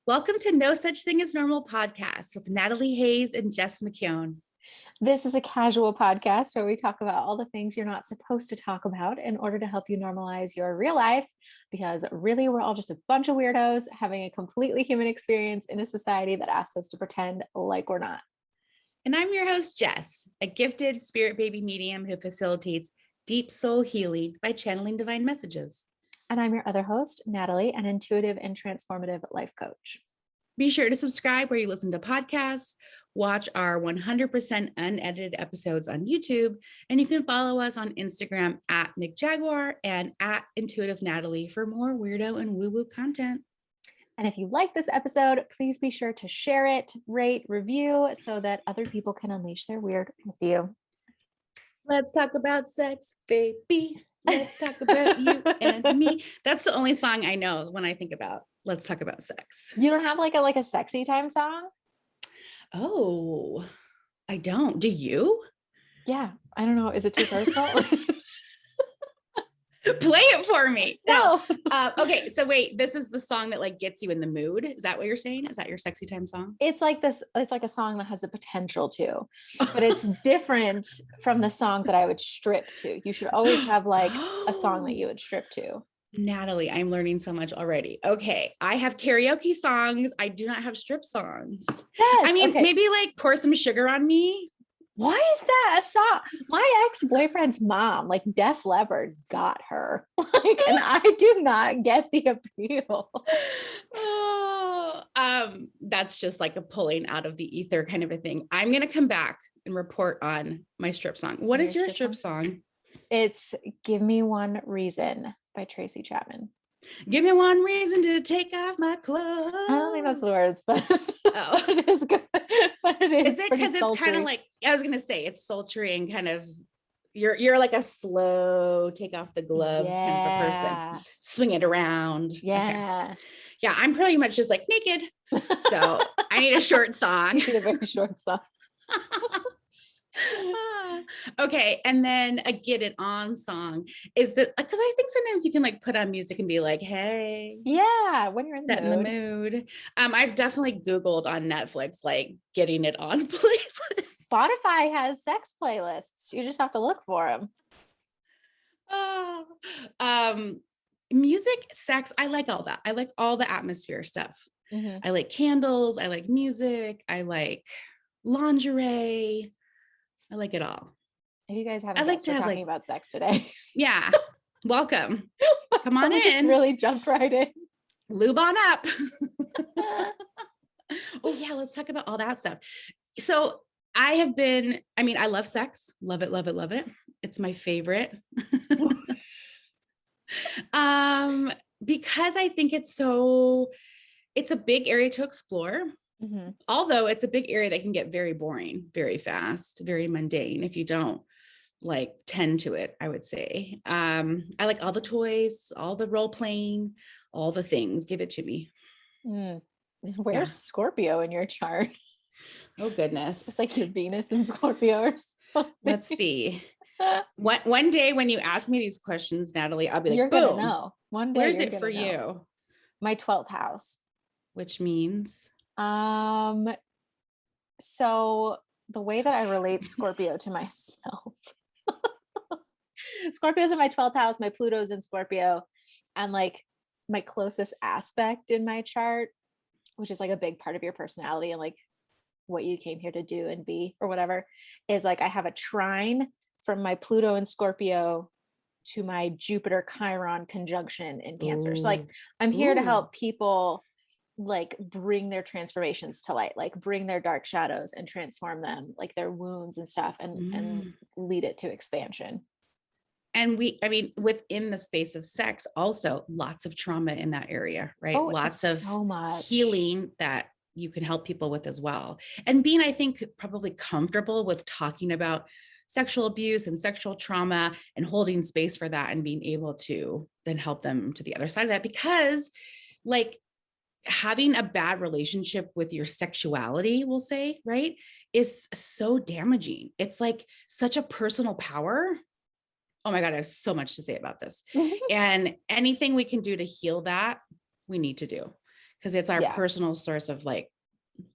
Welcome to No Such Thing as Normal podcast with Natalie Hayes and Jess McKeown. This is a casual podcast where we talk about all the things you're not supposed to talk about in order to help you normalize your real life, because really we're all just a bunch of weirdos having a completely human experience in a society that asks us to pretend like we're not. And I'm your host, Jess, a gifted spirit baby medium who facilitates deep soul healing by channeling divine messages. And I'm your other host, Natalie, an intuitive and transformative life coach. Be sure to subscribe where you listen to podcasts, watch our 100% unedited episodes on YouTube, and you can follow us on Instagram at McJaguar and at Intuitive Natalie for more weirdo and woo-woo content. And if you like this episode, please be sure to share it, rate, review, so that other people can unleash their weird with you. Let's talk about sex, baby. Let's talk about you and me. That's the only song I know when I think about let's talk about sex. You don't have like a sexy time song? Oh, I don't. Do you? Yeah. I don't know. Is it too personal? Play it for me. No. Okay. So wait, this is the song that like gets you in the mood. Is that what you're saying? Is that your sexy time song? It's like this. It's like a song that has the potential to, but it's different from the song that I would strip to. You should always have like a song that you would strip to. Natalie, I'm learning so much already. Okay. I have karaoke songs. I do not have strip songs. Yes, I mean, maybe like Pour Some Sugar on Me. Why is that a song? My ex-boyfriend's mom, like Def Leppard, got her. Like, and I do not get the appeal. That's just like a pulling out of the ether kind of a thing. I'm gonna come back and report on my strip song. What is your strip song? It's Give Me One Reason by Tracy Chapman. Give me one reason to take off my clothes. I don't think that's the words, but it is good. But it is it because it's kind of like, I was gonna say it's sultry and kind of you're like a slow take off the gloves kind of a person. Swing it around. Yeah. Okay. Yeah, I'm pretty much just like naked. So I need a short song. You need a very short song. Okay, and then a get it on song is that because I think sometimes you can like put on music and be like, hey, yeah, when you're in the mood. I've definitely Googled on Netflix like getting it on playlists. Spotify has sex playlists. You just have to look for them. Music, sex, I like all that. I like all the atmosphere stuff. Mm-hmm. I like candles, I like music, I like lingerie. I like it all. If you guys haven't, we're talking about sex today. Yeah. Welcome. Come on in. Just really jumped right in. Lube on up. Oh yeah. Let's talk about all that stuff. So I love sex. Love it, love it, love it. It's my favorite. Because I think it's a big area to explore. Mm-hmm. Although it's a big area that can get very boring, very fast, very mundane if you don't like tend to it, I would say. I like all the toys, all the role playing, all the things. Give it to me. Where's Scorpio in your chart? Oh goodness. It's like your Venus in Scorpio or something. Let's see. One day when you ask me these questions, Natalie, I'll be like, you're boom. Gonna know. One day. Where's it for you? My 12th house. Which means? So the way that I relate Scorpio to myself, Scorpio's in my 12th house, my Pluto's in Scorpio, and like my closest aspect in my chart, which is like a big part of your personality and like what you came here to do and be or whatever, is like I have a trine from my Pluto in Scorpio to my Jupiter Chiron conjunction in Cancer. Ooh. So like I'm here to help people like bring their transformations to light, like bring their dark shadows and transform them, like their wounds and stuff, and lead it to expansion. And within the space of sex, also lots of trauma in that area, right? Oh, lots of so much healing that you can help people with as well. And being, I think, probably comfortable with talking about sexual abuse and sexual trauma and holding space for that and being able to then help them to the other side of that, because like having a bad relationship with your sexuality, we'll say, right, is so damaging. It's like such a personal power. Oh my God, I have so much to say about this. And anything we can do to heal that, we need to do. because it's our personal source of like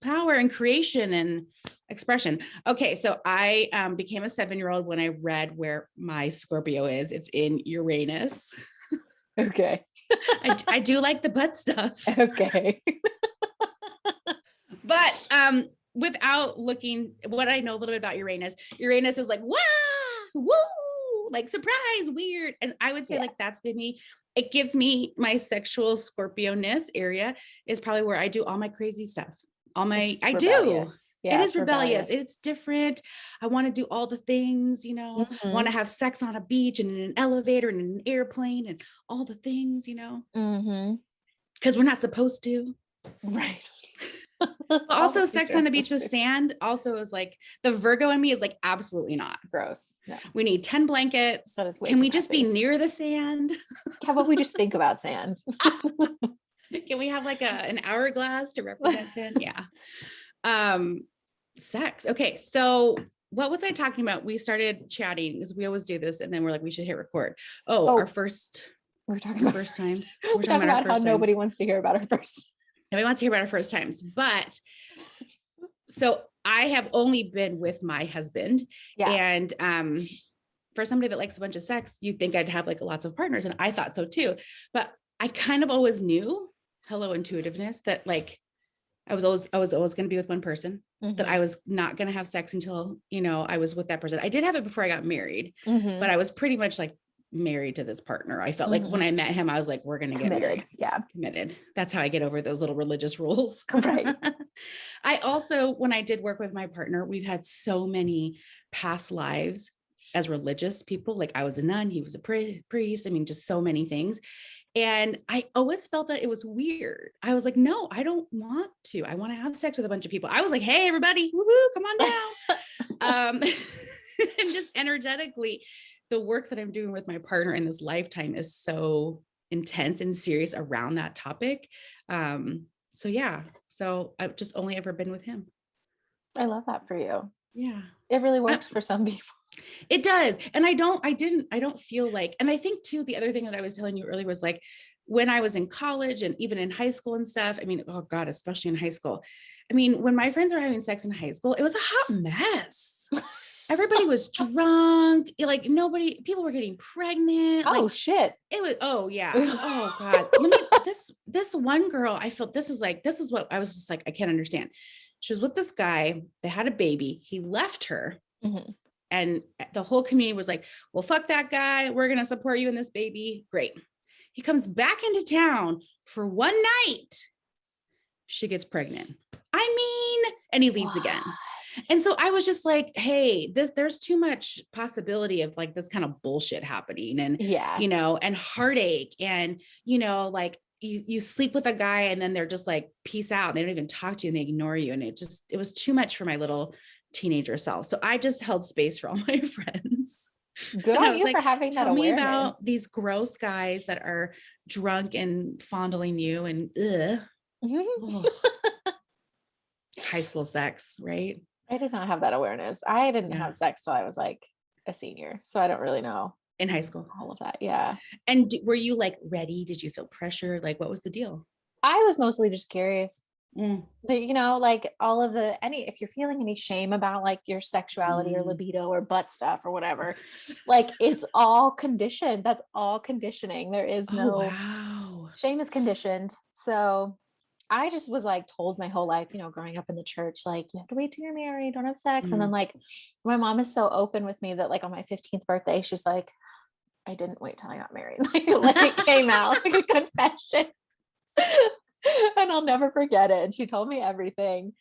power and creation and expression. Okay. So I became a 7-year-old when I read where my Scorpio is. It's in Uranus. Okay. I do like the butt stuff. Okay. But without looking, what I know a little bit about Uranus is like, wow, woo, like surprise, weird. And I would say like that's been me. It gives me my sexual Scorpio-ness area is probably where I do all my crazy stuff. I do. Yeah, it is rebellious. It's different. I want to do all the things, you know, want to have sex on a beach and in an elevator and in an airplane and all the things, you know, because we're not supposed to. Right. But also sex on a beach with sand also is like the Virgo in me is like, absolutely not. Gross. No. We need 10 blankets. Can we just be near the sand? How about we just think about sand? Can we have like an hourglass to represent sand? Yeah. Sex. Okay. So what was I talking about? We started chatting because we always do this. And then we're like, we should hit record. Our first. We're talking about first times. We're talking about how nobody wants to hear about our first. Nobody wants to hear about our first times, but so I have only been with my husband and, for somebody that likes a bunch of sex, you'd think I'd have like lots of partners. And I thought so too, but I kind of always knew, hello intuitiveness, that like, I was always going to be with one person, that I was not going to have sex until, you know, I was with that person. I did have it before I got married, but I was pretty much like married to this partner. I felt like when I met him, I was like, we're going to get married. Yeah. Committed. That's how I get over those little religious rules. Right. I also, when I did work with my partner, we've had so many past lives as religious people. Like I was a nun, he was a priest. I mean, just so many things. And I always felt that it was weird. I was like, no, I don't want to. I want to have sex with a bunch of people. I was like, hey, everybody, woo-hoo, come on down. And just energetically, the work that I'm doing with my partner in this lifetime is so intense and serious around that topic. So I've just only ever been with him. I love that for you. Yeah. It really works for some people. It does. And I don't feel like, and I think too, the other thing that I was telling you earlier was like, when I was in college and even in high school and stuff, I mean, oh God, especially in high school. I mean, when my friends were having sex in high school, it was a hot mess. Everybody was drunk. Like people were getting pregnant. Oh like, shit. It was, oh yeah. Oh God. This one girl, I felt this is what I was just like, I can't understand. She was with this guy. They had a baby. He left her. And the whole community was like, well, fuck that guy. We're going to support you in this baby. Great. He comes back into town for one night. She gets pregnant. And he leaves again. And so I was just like, hey, there's too much possibility of like this kind of bullshit happening and, you know, and heartache and, you know, like you sleep with a guy and then they're just like, peace out. They don't even talk to you and they ignore you. And it was too much for my little teenager self. So I just held space for all my friends. Good on you for having that awareness. Tell me about these gross guys that are drunk and fondling you and high school sex, right? I did not have that awareness. I didn't have sex till I was like a senior. So I don't really know. In high school. All of that. Yeah. And were you like ready? Did you feel pressure? Like what was the deal? I was mostly just curious. But, you know, like all of if you're feeling any shame about like your sexuality or libido or butt stuff or whatever, like it's all conditioned. That's all conditioning. There is no shame is conditioned. So I just was like told my whole life, you know, growing up in the church, like you have to wait till you're married, don't have sex. And then like my mom is so open with me that like on my 15th birthday, she's like, I didn't wait till I got married. Like it came out like a confession. And I'll never forget it. And she told me everything.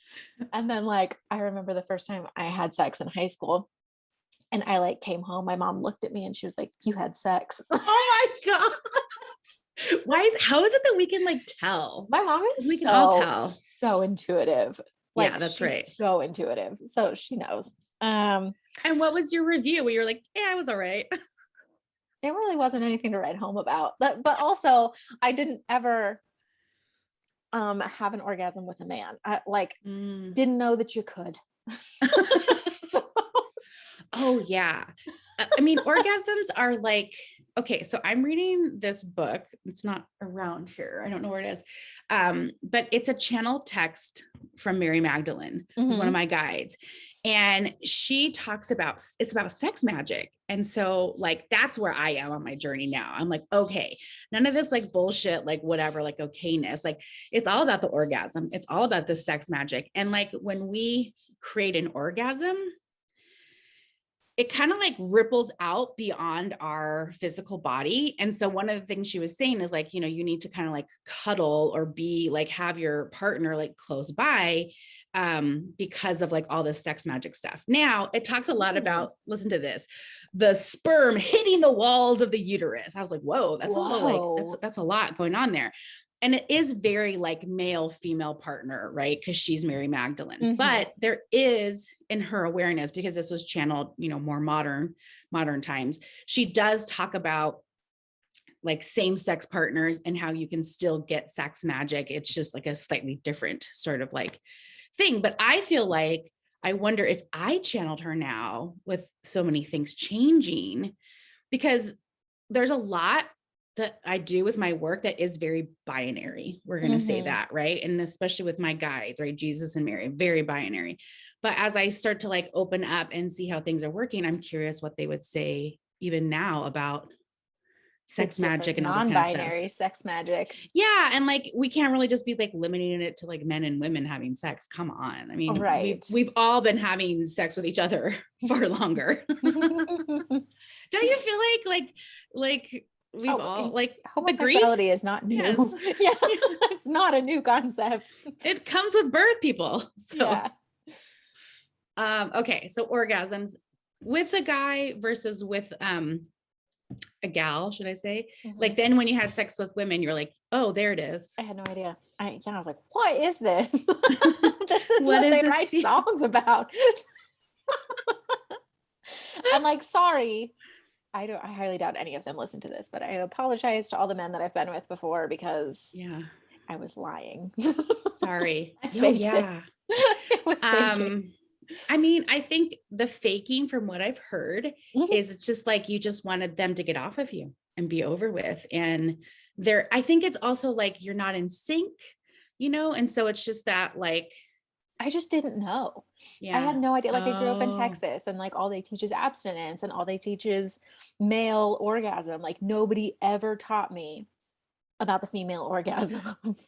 And then like, I remember the first time I had sex in high school and I like came home, my mom looked at me and she was like, you had sex. Oh my God. How is it that we can like tell? My mom is we can all tell. So intuitive. Like, yeah, that's right. So intuitive. So she knows. And what was your review where you were like, yeah, I was all right. It really wasn't anything to write home about. But also I didn't ever have an orgasm with a man. I didn't know that you could. Oh yeah. I mean, orgasms are like, okay, so I'm reading this book. It's not around here. I don't know where it is. But it's a channel text from Mary Magdalene, who's one of my guides. And she talks about, it's about sex magic. And so like, that's where I am on my journey now. I'm like, okay, none of this like bullshit, like whatever, like okayness, like it's all about the orgasm. It's all about the sex magic. And like, when we create an orgasm, it kind of like ripples out beyond our physical body. And so one of the things she was saying is like, you know, you need to kind of like cuddle or be like, have your partner like close by, because of like all this sex magic stuff. Now it talks a lot about, listen to this, the sperm hitting the walls of the uterus. I was like, whoa, that's a little like, that's a lot going on there. And it is very like male female partner, right? Because she's Mary Magdalene. But there is in her awareness, because this was channeled, you know, more modern times, she does talk about like same-sex partners and how you can still get sex magic. It's just like a slightly different sort of like thing. But I feel like, I wonder if I channeled her now with so many things changing, because there's a lot that I do with my work that is very binary. We're going to say that, right? And especially with my guides, right? Jesus and Mary, very binary. But as I start to like open up and see how things are working, I'm curious what they would say even now about sex magic and all this kind of stuff. Non-binary sex magic. Yeah. And like, we can't really just be like limiting it to like men and women having sex. Come on. I mean, we've all been having sex with each other far longer. Don't you feel like we've all like homosexuality is not new. Yes. Yeah. It's not a new concept. It comes with birth, people. So yeah. Okay. So orgasms with a guy versus with a gal, should I say? Like then when you had sex with women, you're like, oh, there it is. I had no idea. I was like, what is this? This is what they write songs about. I'm like, sorry. I highly doubt any of them listen to this, but I apologize to all the men that I've been with before, because I was lying. Sorry. It was faking. I mean, I think the faking, from what I've heard, is it's just like you just wanted them to get off of you and be over with. And I think it's also like you're not in sync, you know? And so it's just that like, I just didn't know. I had no idea. Like I grew up in Texas, and like all they teach is abstinence and all they teach is male orgasm. Like nobody ever taught me about the female orgasm.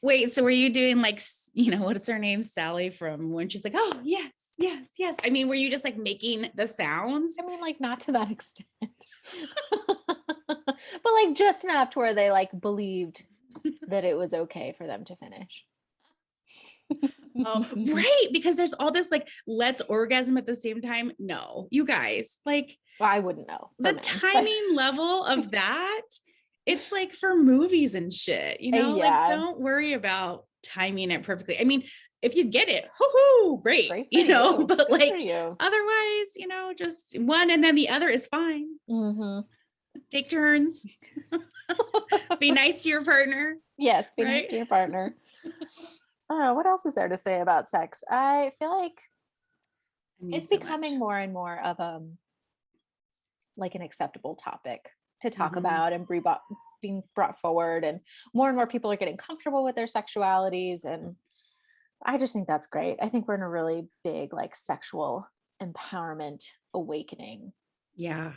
Wait, so were you doing like, you know, what's her name? Sally from when she's like, oh, yes, yes, yes. I mean, were you just like making the sounds? I mean, like not to that extent, but like just enough to where they like believed that it was okay for them to finish. Oh, right. Because there's all this like, let's orgasm at the same time. No, you guys, like, well, I wouldn't know the timing level of that. It's like for movies and shit, you know, like don't worry about timing it perfectly. I mean, if you get it, hoo-hoo, great, you know, but like otherwise, you know, just one and then the other is fine. Take turns. Be nice to your partner. Yes, be nice to your partner. Oh, what else is there to say about sex? I feel like it's becoming more and more of like an acceptable topic to talk about and being brought forward, and more people are getting comfortable with their sexualities, and I just think that's great. I think we're in a really big like sexual empowerment awakening. Yeah.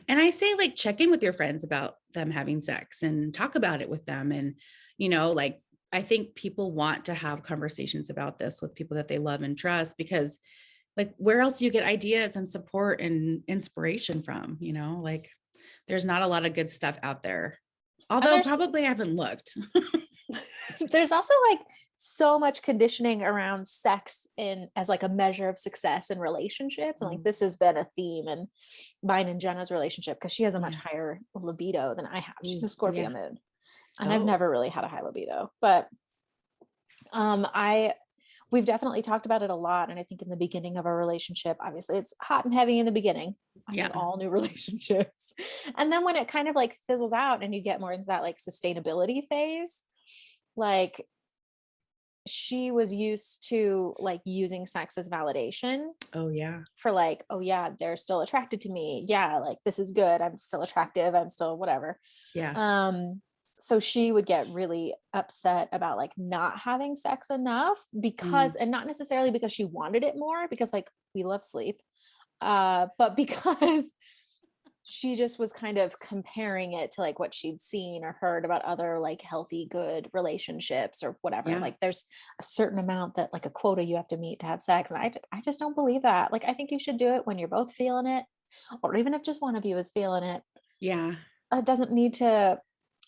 And I say like check in with your friends about them having sex and talk about it with them. And, you know, like I think people want to have conversations about this with people that they love and trust, because like, where else do you get ideas and support and inspiration from? You know, like there's not a lot of good stuff out there, although probably I haven't looked. There's also like so much conditioning around sex as like a measure of success in relationships. And like, this has been a theme in mine and Jenna's relationship, because she has a much higher libido than I have. She's a Scorpio moon. And I've never really had a high libido, but we've definitely talked about it a lot. And I think in the beginning of our relationship, obviously it's hot and heavy in the beginning, like all new relationships. And then when it kind of like fizzles out and you get more into that like sustainability phase, like she was used to like using sex as validation Oh yeah. for like, oh yeah, they're still attracted to me. Yeah, like this is good. I'm still attractive. I'm still whatever. Yeah. So she would get really upset about like not having sex enough because, Mm, and not necessarily because she wanted it more, because like we love sleep, but because she just was kind of comparing it to like what she'd seen or heard about other like healthy, good relationships or whatever. yeah. Like there's a certain amount that like a quota you have to meet to have sex. And I just don't believe that. Like, I think you should do it when you're both feeling it, or even if just one of you is feeling it. Yeah. It doesn't need to,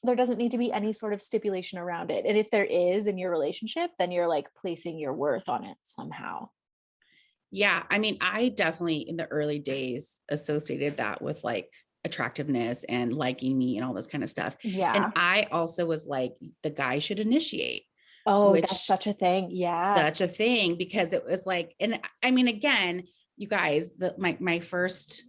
there doesn't need to be any sort of stipulation around it. And if there is in your relationship, then you're like placing your worth on it somehow. Yeah. I mean, I definitely in the early days associated that with like attractiveness and liking me and all this kind of stuff. And Yeah. I also was like, the guy should initiate, Oh, that's which such a thing. Yeah. such a thing, because it was like, and I mean, again, you guys, my first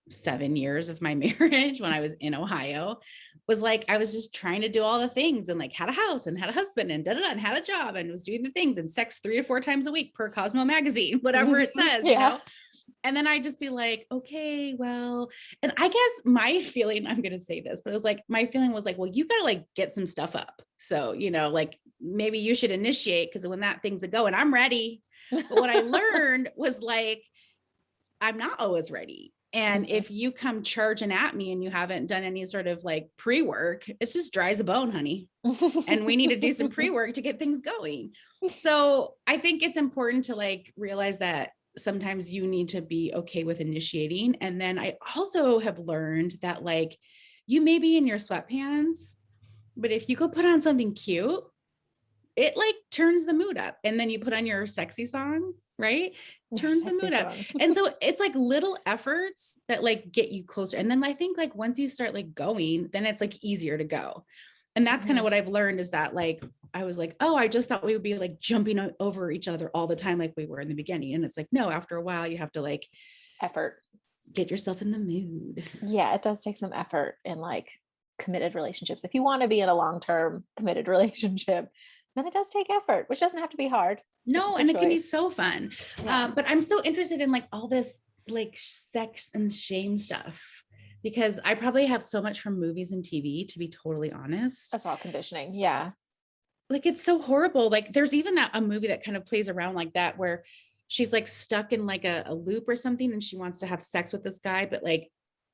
7 years of my marriage when I was in Ohio was like, I was just trying to do all the things and like had a house and had a husband and and had a job and was doing the things and sex 3 to 4 times a week per Cosmo magazine, whatever it says, Yeah. And then I just be like, okay, well, and I guess my feeling, I'm going to say this, but it was like, my feeling was like, well, you got to like get some stuff up. So, like maybe you should initiate, because when that thing's a go and I'm ready. But what I learned was like, I'm not always ready. And Mhm. if you come charging at me and you haven't done any sort of like pre-work, it's just dry as a bone, honey. And we need to do some pre-work to get things going. So I think it's important to like realize that sometimes you need to be okay with initiating. And then I also have learned that like you may be in your sweatpants, but if you go put on something cute, it like turns the mood up. And then you put on your sexy song, right? Your Turns the sexy mood up. song. And so it's like little efforts that like get you closer. And then I think like once you start like going, then it's like easier to go. And that's kind of Mhm. what I've learned, is that like, I was like, oh, I just thought we would be like jumping over each other all the time, like we were in the beginning. And it's like, no, after a while you have to like Effort. get yourself in the mood. Yeah, it does take some effort in like committed relationships. If you want to be in a long-term committed relationship, then it does take effort, which doesn't have to be hard. It's No, just a and it can be choice. so fun. Yeah. But I'm so interested in like all this like sex and shame stuff, because I probably have so much from movies and TV, to be totally honest. That's all conditioning. Yeah. Like it's so horrible. Like there's even a movie that kind of plays around like that, where she's like stuck in like a loop or something, and she wants to have sex with this guy, but like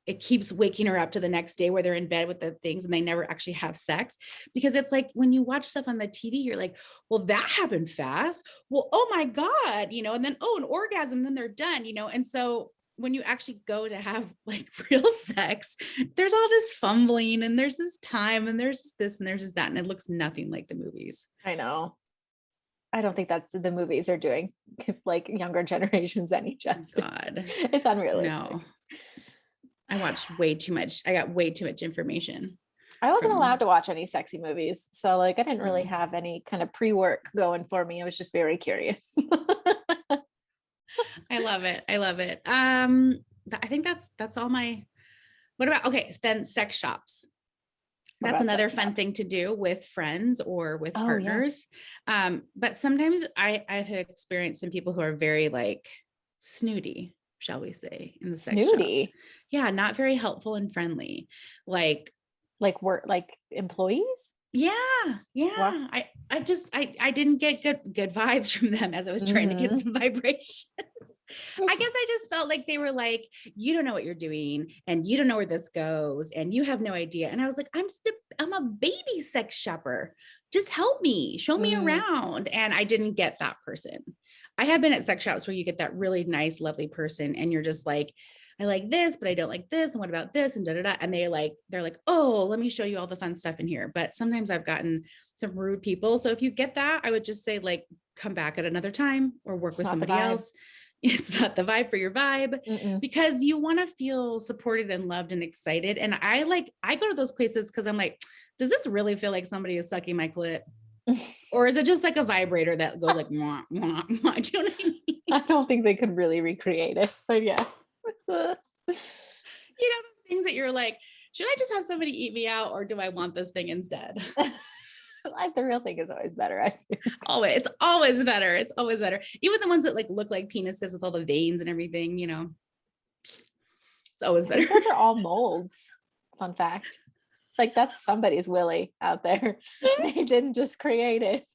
it keeps waking her up to the next day where they're in bed with the things and they never actually have sex. Because it's like when you watch stuff on the TV, you're like, well, that happened fast. Well, oh my God, and then, oh, an orgasm, then they're done, And so when you actually go to have like real sex, there's all this fumbling and there's this time and there's this and there's this that, and it looks nothing like the movies. I know. I don't think that the movies are doing like younger generations any justice. God, It's unrealistic. no. I watched way too much. I got way too much information. I wasn't allowed From to watch any sexy movies. So like I didn't really Mm. have any kind of pre-work going for me. I was just very curious. I love it. I love it. I think that's all my. What about, okay, then sex shops? What That's about another sex fun shops? thing to do with friends or with Oh yeah. partners. But sometimes I've experienced some people who are very like snooty, shall we say, in the sex shops. Snooty. Yeah, not very helpful and friendly. Like, Like work, like employees? yeah, What? yeah. I didn't get good vibes from them as I was trying to get Hmm. some vibration. I guess I just felt like they were like, you don't know what you're doing and you don't know where this goes and you have no idea. And I was like, I'm a baby sex shopper. Just help me, show me Mm, around. And I didn't get that person. I have been at sex shops where you get that really nice, lovely person and you're just like, I like this, but I don't like this. And what about this? And da, da, da. And they're like, oh, let me show you all the fun stuff in here. But sometimes I've gotten some rude people. So if you get that, I would just say like, come back at another time or work it's with not the somebody vibe. else. It's not the vibe for your vibe, Mm-mm. because you want to feel supported and loved and excited. And I go to those places because I'm like, does this really feel like somebody is sucking my clit? Or is it just like a vibrator that goes like, mwah, mwah, mwah? Do you know what I mean? I don't think they could really recreate it, but yeah. Those things that you're like, should I just have somebody eat me out or do I want this thing instead? Like the real thing is always better. I think. Always, it's always better. It's always better. Even the ones that like look like penises with all the veins and everything, you know, it's always better. Those are all molds. Fun fact. Like that's somebody's willy out there. They didn't just create it.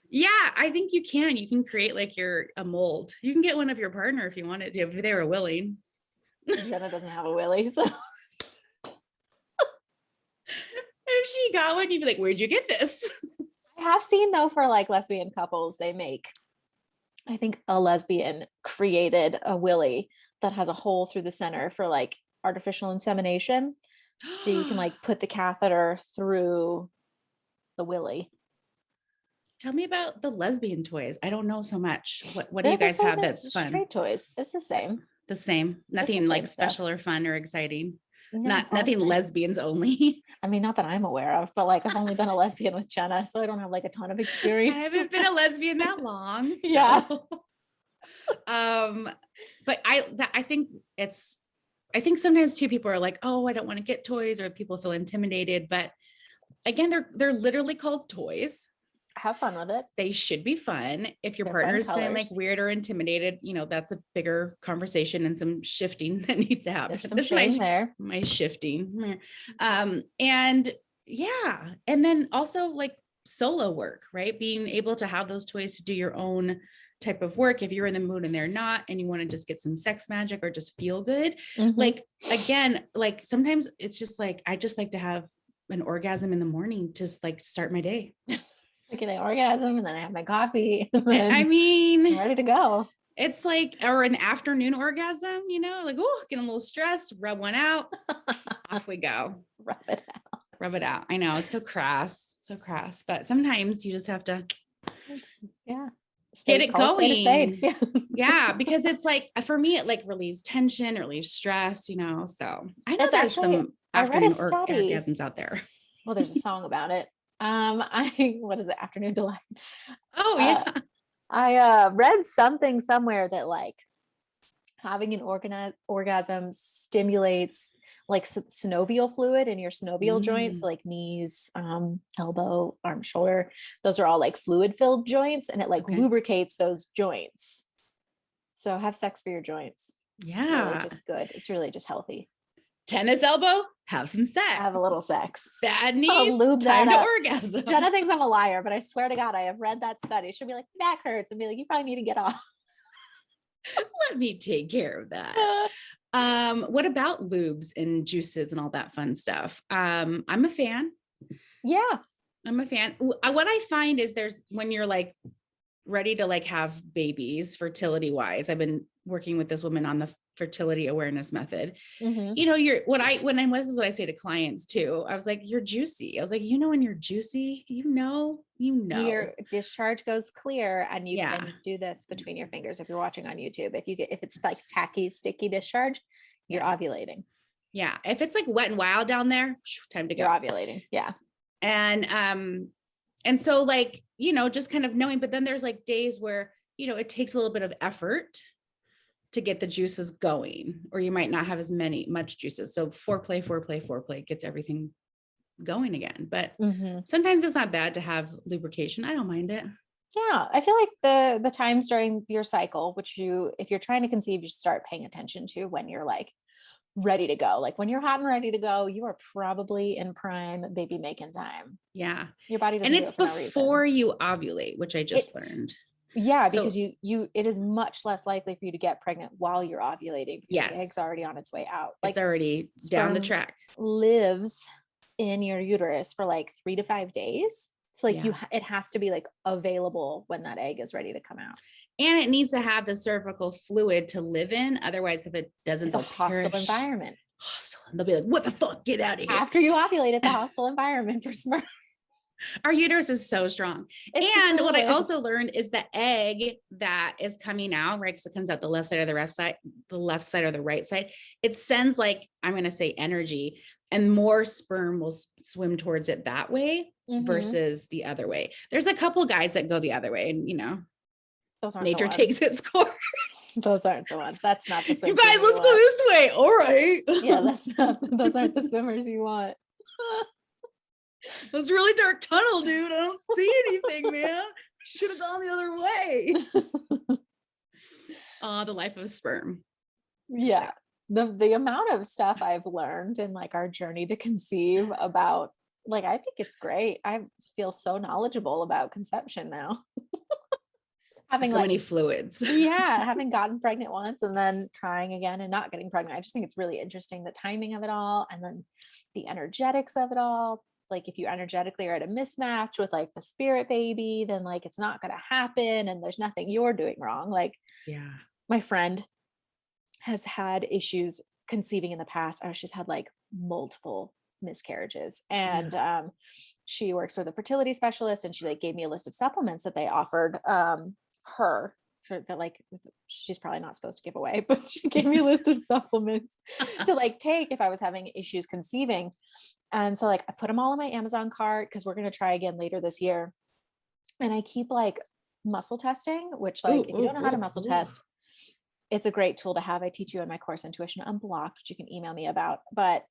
Yeah, I think you can create like a mold. You can get one of your partner if you wanted to, if they were willing. Jenna doesn't have a willy, so If she got one, you'd be like, where'd you get this? I have seen though for like lesbian couples, they make, I think a lesbian created a willy that has a hole through the center for like artificial insemination. So you can like put the catheter through the willy. Tell me about the lesbian toys. I don't know so much. What do They're you the guys same have as that's fun? straight toys. It's the same. The same. Nothing same like stuff. special or fun or exciting. No, Nothing honestly. lesbians only. I mean, not that I'm aware of, but like I've only been a lesbian with Jenna, so I don't have like a ton of I experience. haven't been a lesbian that long. So. Yeah. But I think sometimes too people are like, oh, I don't want to get toys, or people feel intimidated. But again, they're literally called toys. Have fun with it. They should be fun. If your They're partner fun is feeling like colors. weird or intimidated, you know, that's a bigger conversation and some shifting that needs to happen. There's some This is shame there. my shifting. And yeah. And then also like solo work, right? Being able to have those toys to do your own type of work. If you're in the mood and they're not, and you want to just get some sex magic or just feel good. Mhm. Like, again, like sometimes it's just like, I just like to have an orgasm in the morning, just like start my day. Like an orgasm, and then I have my coffee. I mean, I'm ready to go. it's like, or an afternoon orgasm, you know, like, oh, getting a little stressed, rub one out, off we go. Rub it out. Rub it out. I know, it's so crass, but sometimes you just have to Yeah. get it going. Yeah. Yeah, because it's like, for me, it like relieves tension, relieves stress, you know, so I know It's there's actually- some I read a afternoon study. orgasms out there. Well, there's a song about it. What is it? Afternoon Delight. Oh yeah. I read something somewhere that like having an orgasm stimulates like synovial fluid in your synovial joints, so like knees, elbow, arm, shoulder. Those are all like fluid filled joints, and it like lubricates those joints. So have sex for your joints. It's really just good. It's really just healthy. Tennis elbow, have some sex. Have a little sex. Bad knees, lube time that to up. orgasm. Jenna thinks I'm a liar, but I swear to God, I have read that study. She'll be like, back hurts, and be like, you probably need to get off. Let me take care of that. What about lubes and juices and all that fun stuff? I'm a fan. Yeah. I'm a fan. What I find is when you're like ready to like have babies, fertility wise, I've been working with this woman on the fertility awareness method. Mm-hmm. You know, this is what I say to clients too. I was like, you're juicy. I was like, you know, when you're juicy, you know, your discharge goes clear, and you Yeah. can do this between your fingers. If you're watching on YouTube, if it's like tacky, sticky discharge, you're ovulating. Yeah. If it's like wet and wild down there, time to go. You're ovulating. Yeah. And so like, you know, just kind of knowing, but then there's like days where, you know, it takes a little bit of effort to get the juices going, or you might not have much juices. So foreplay gets everything going again. But sometimes it's not bad to have lubrication. I don't mind it. Yeah. I feel like the times during your cycle, if you're trying to conceive, you start paying attention to when you're like ready to go. Like when you're hot and ready to go, you are probably in prime baby making time. Yeah. Your body doesn't and it's do it for before no reason. you ovulate, which I just learned. Yeah, because it is much less likely for you to get pregnant while you're ovulating, because the egg's already on its way out. Like it's already down the track. Lives in your uterus for like 3 to 5 days. So like it has to be like available when that egg is ready to come out. And it needs to have the cervical fluid to live in. Otherwise, if it doesn't, it's a hostile environment. Hostile. They'll be like, what the fuck? Get out of here. After you ovulate, it's a hostile environment for sperm. Our uterus is so strong. And what I also learned is the egg that is coming out, right? Because it comes out the left side or the left side or the right side. It sends like, I'm going to say energy, and more sperm will swim towards it that way versus the other way. There's a couple guys that go the other way, and you know, nature takes its course. Those aren't the ones. That's not the You guys, let's go this way. All right. Yeah, those aren't the swimmers you want. It was a really dark tunnel, dude. I don't see anything, man. Should have gone the other way. The life of a sperm. Yeah. The amount of stuff I've learned in like our journey to conceive about, like, I think it's great. I feel so knowledgeable about conception now. Having So like, many fluids. yeah, having gotten pregnant once and then trying again and not getting pregnant. I just think it's really interesting, the timing of it all, and then the energetics of it all. Like if you energetically are at a mismatch with like the spirit baby, then like it's not going to happen and there's nothing you're doing wrong. Like Yeah. my friend has had issues conceiving in the past. She's had like multiple miscarriages, and she works with a fertility specialist, and she like gave me a list of supplements that they offered her for that, like she's probably not supposed to give away, but she gave me a list of supplements to like take if I was having issues conceiving. And so like I put them all in my Amazon cart because we're going to try again later this year. And I keep like muscle testing, which like if you don't know how to muscle test, it's a great tool to have. I teach you in my course Intuition Unblocked, which you can email me about. But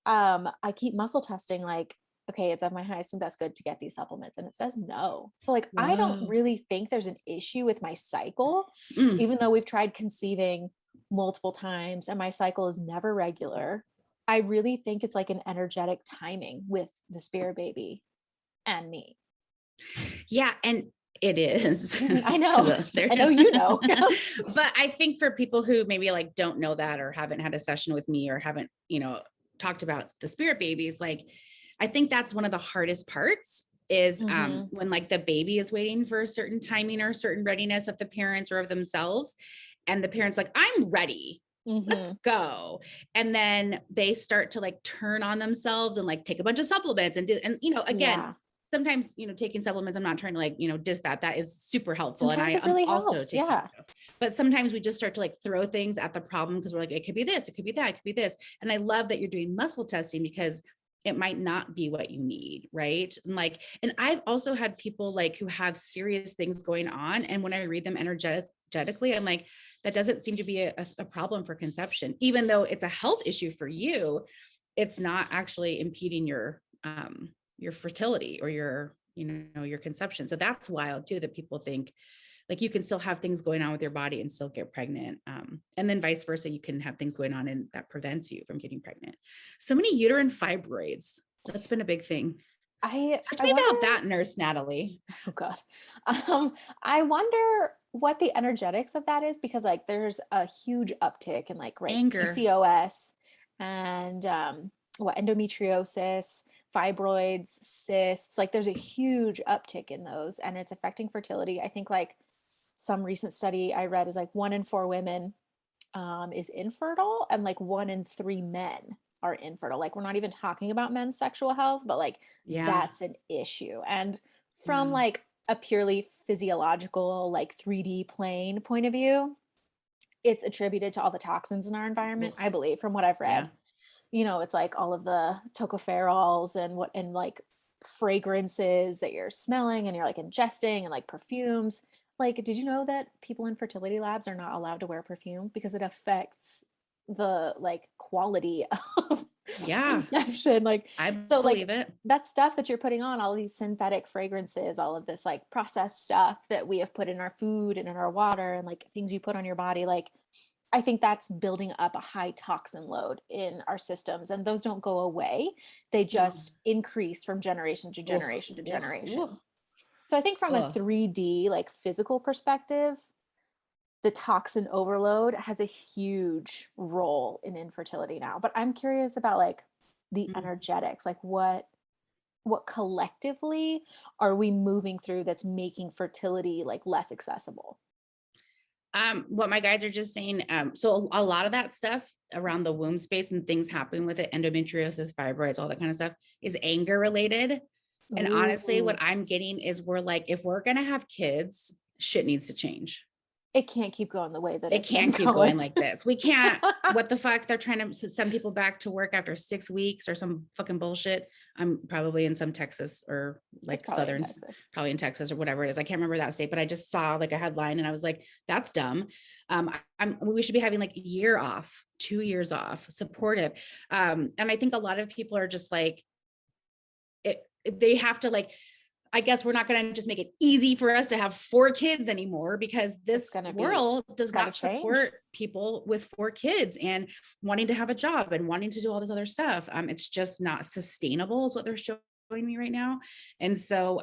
I keep muscle testing like, okay, it's of my highest and best good to get these supplements. And it says no. So like, I don't really think there's an issue with my cycle, even though we've tried conceiving multiple times and my cycle is never regular. I really think it's like an energetic timing with the spirit baby and me. Yeah. And it is. I know. I know, you know. But I think for people who maybe like don't know that or haven't had a session with me or haven't, talked about the spirit babies, like I think that's one of the hardest parts is when like the baby is waiting for a certain timing or a certain readiness of the parents or of themselves. And the parents like, I'm ready. Let's go. And then they start to like turn on themselves and like take a bunch of supplements and do, and again, sometimes, taking supplements, I'm not trying to like, diss that. That is super helpful. Sometimes and it really I'm also helps. taking, but sometimes we just start to like throw things at the problem because we're like, it could be this, it could be that, it could be this. And I love that you're doing muscle testing because it might not be what you need. Right. And I've also had people like who have serious things going on. And when I read them energetically, I'm like, that doesn't seem to be a problem for conception, even though it's a health issue for you. It's not actually impeding your fertility or your conception. So that's wild too, that people think like you can still have things going on with your body and still get pregnant. And then vice versa, you can have things going on and that prevents you from getting pregnant. So many uterine fibroids. That's been a big thing. Talk to me about that, Nurse Natalie. Oh God. I wonder what the energetics of that is, because like there's a huge uptick in like anger, PCOS and endometriosis, fibroids, cysts. Like there's a huge uptick in those and it's affecting fertility. I think like some recent study I read is like 1 in 4 women is infertile and like 1 in 3 men are infertile. Like we're not even talking about men's sexual health, but like that's an issue. And from like a purely physiological, like 3D plane point of view, it's attributed to all the toxins in our environment, I believe, from what I've read. It's like all of the tocopherols and like fragrances that you're smelling and you're like ingesting and like perfumes. Like, did you know that people in fertility labs are not allowed to wear perfume because it affects the like quality of conception? Like, I believe it. That stuff that you're putting on, all these synthetic fragrances, all of this like processed stuff that we have put in our food and in our water and like things you put on your body, like I think that's building up a high toxin load in our systems, and those don't go away. They just increase from generation to generation to generation. So I think from a 3D, like physical perspective, the toxin overload has a huge role in infertility now. But I'm curious about like the energetics, like what collectively are we moving through that's making fertility like less accessible? What my guides are just saying. So a lot of that stuff around the womb space and things happening with it, endometriosis, fibroids, all that kind of stuff, is anger related. And honestly, what I'm getting is we're like, if we're going to have kids, shit needs to change. It can't keep going the way that it can't keep going like this. We can't, what the fuck? They're trying to send people back to work after 6 weeks or some fucking bullshit. I'm probably in some Texas or like Southern, probably in Texas or whatever it is. I can't remember that state, but I just saw like a headline and I was like, that's dumb. We should be having like a year off, 2 years off, supportive. And I think a lot of people are just like, they have to like, I guess we're not going to just make it easy for us to have 4 kids anymore, because this world does not support people with 4 kids and wanting to have a job and wanting to do all this other stuff. It's just not sustainable is what they're showing me right now. And so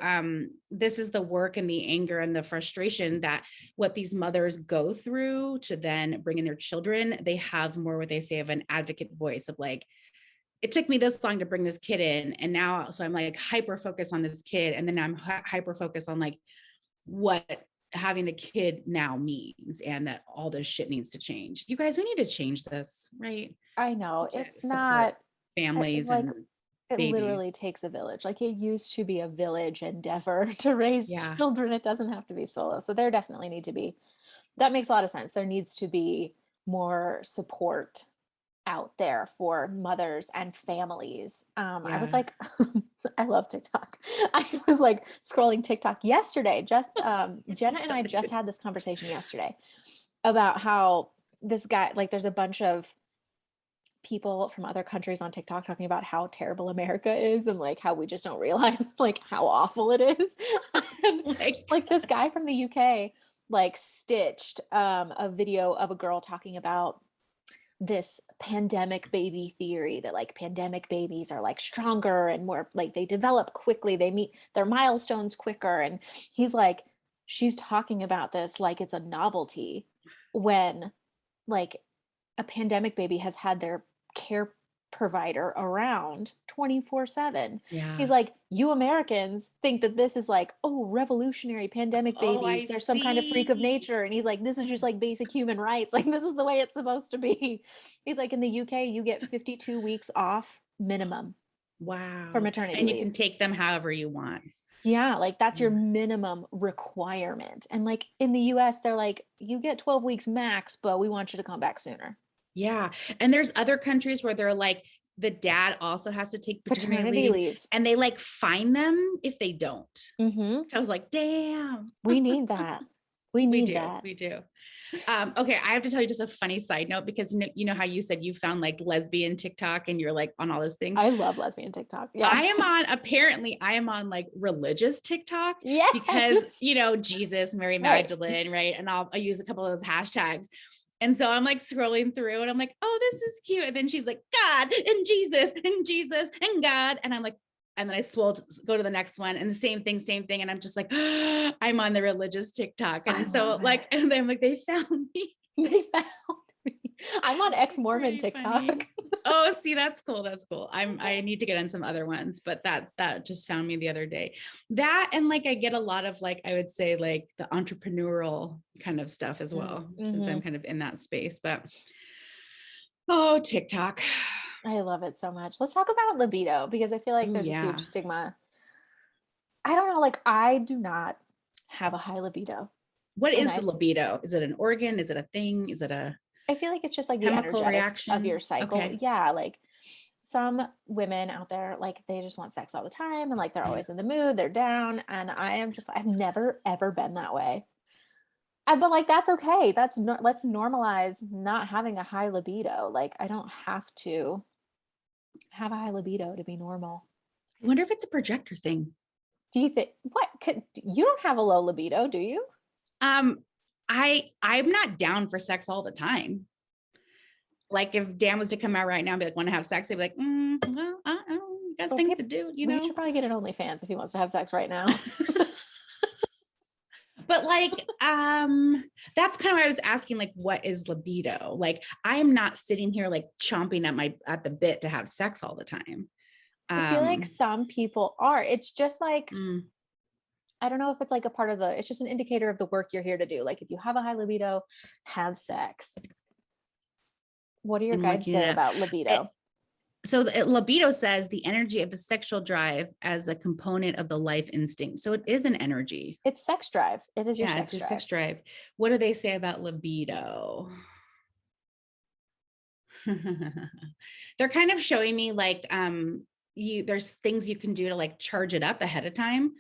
this is the work and the anger and the frustration that what these mothers go through to then bring in their children. They have more what they say of an advocate voice of like, it took me this long to bring this kid in. And now, so I'm like hyper focused on this kid. And then I'm hyper focused on like what having a kid now means and that all this shit needs to change. You guys, we need to change this, right? I know it's not families like, and it babies. Literally takes a village. Like it used to be a village endeavor to raise children. It doesn't have to be solo. So there definitely need to be, that makes a lot of sense. There needs to be more support out there for mothers and families. I was like, I love TikTok. I was like scrolling TikTok yesterday. Just Jenna and I just had this conversation yesterday about how this guy, like there's a bunch of people from other countries on TikTok talking about how terrible America is and like how we just don't realize like how awful it is. And, like this guy from the UK like stitched a video of a girl talking about this pandemic baby theory that like pandemic babies are like stronger and more like they develop quickly, they meet their milestones quicker. And he's like, she's talking about this like it's a novelty when like a pandemic baby has had their care provider around 24/7. He's like, you Americans think that this is like, oh, revolutionary pandemic babies, they're some kind of freak of nature. And he's like, this is just like basic human rights, like this is the way it's supposed to be. He's like, in the UK you get 52 weeks off minimum for maternity and leave. You can take them however you want. Yeah, like that's your minimum requirement. And like in the US they're like, you get 12 weeks max, but we want you to come back sooner. Yeah. And there's other countries where they're like, the dad also has to take paternity leave and they like fine them if they don't. I was like, damn. We need that. We need that. We do. Okay. I have to tell you just a funny side note, because you know how you said you found like lesbian TikTok and you're like on all those things. I love lesbian TikTok. Yeah. I am on like religious TikTok because, you know, Jesus, Mary Magdalene, right? And I'll use a couple of those hashtags. And so I'm like scrolling through and I'm like, oh, this is cute. And then she's like, God and Jesus and God. And I'm like, and then I go to the next one and the same thing. And I'm just like, I'm on the religious TikTok. And so like, and then I'm like, they found me. I'm on ex-Mormon TikTok. Oh, see, that's cool. I need to get on some other ones, but that just found me the other day. That, and like, I get a lot of like, I would say like the entrepreneurial kind of stuff as well, since I'm kind of in that space, but TikTok. I love it so much. Let's talk about libido, because I feel like there's a huge stigma. I don't know, like I do not have a high libido. What is the libido? Is it an organ? Is it a thing? Is it I feel like it's just like the energetics reaction of your cycle. Okay. Yeah. Like some women out there, like they just want sex all the time and like they're always in the mood, they're down. And I am just, I've never, ever been that way. But like, that's okay. Let's normalize not having a high libido. Like I don't have to have a high libido to be normal. I wonder if it's a projector thing. Do you think, you don't have a low libido, do you? I'm not down for sex all the time. Like if Dan was to come out right now and be like, want to have sex, they'd be like, well, I don't know, you got things to do, you know? You should probably get an OnlyFans if he wants to have sex right now. But like, that's kind of why I was asking, like, what is libido? Like, I am not sitting here like chomping at the bit to have sex all the time. I feel like some people are. It's just like, I don't know if it's like a part of it's just an indicator of the work you're here to do. Like if you have a high libido, have sex. What do your guides say about libido? Libido says the energy of the sexual drive as a component of the life instinct. So it is an energy. It's sex drive. It is your sex drive. What do they say about libido? They're kind of showing me like, there's things you can do to like charge it up ahead of time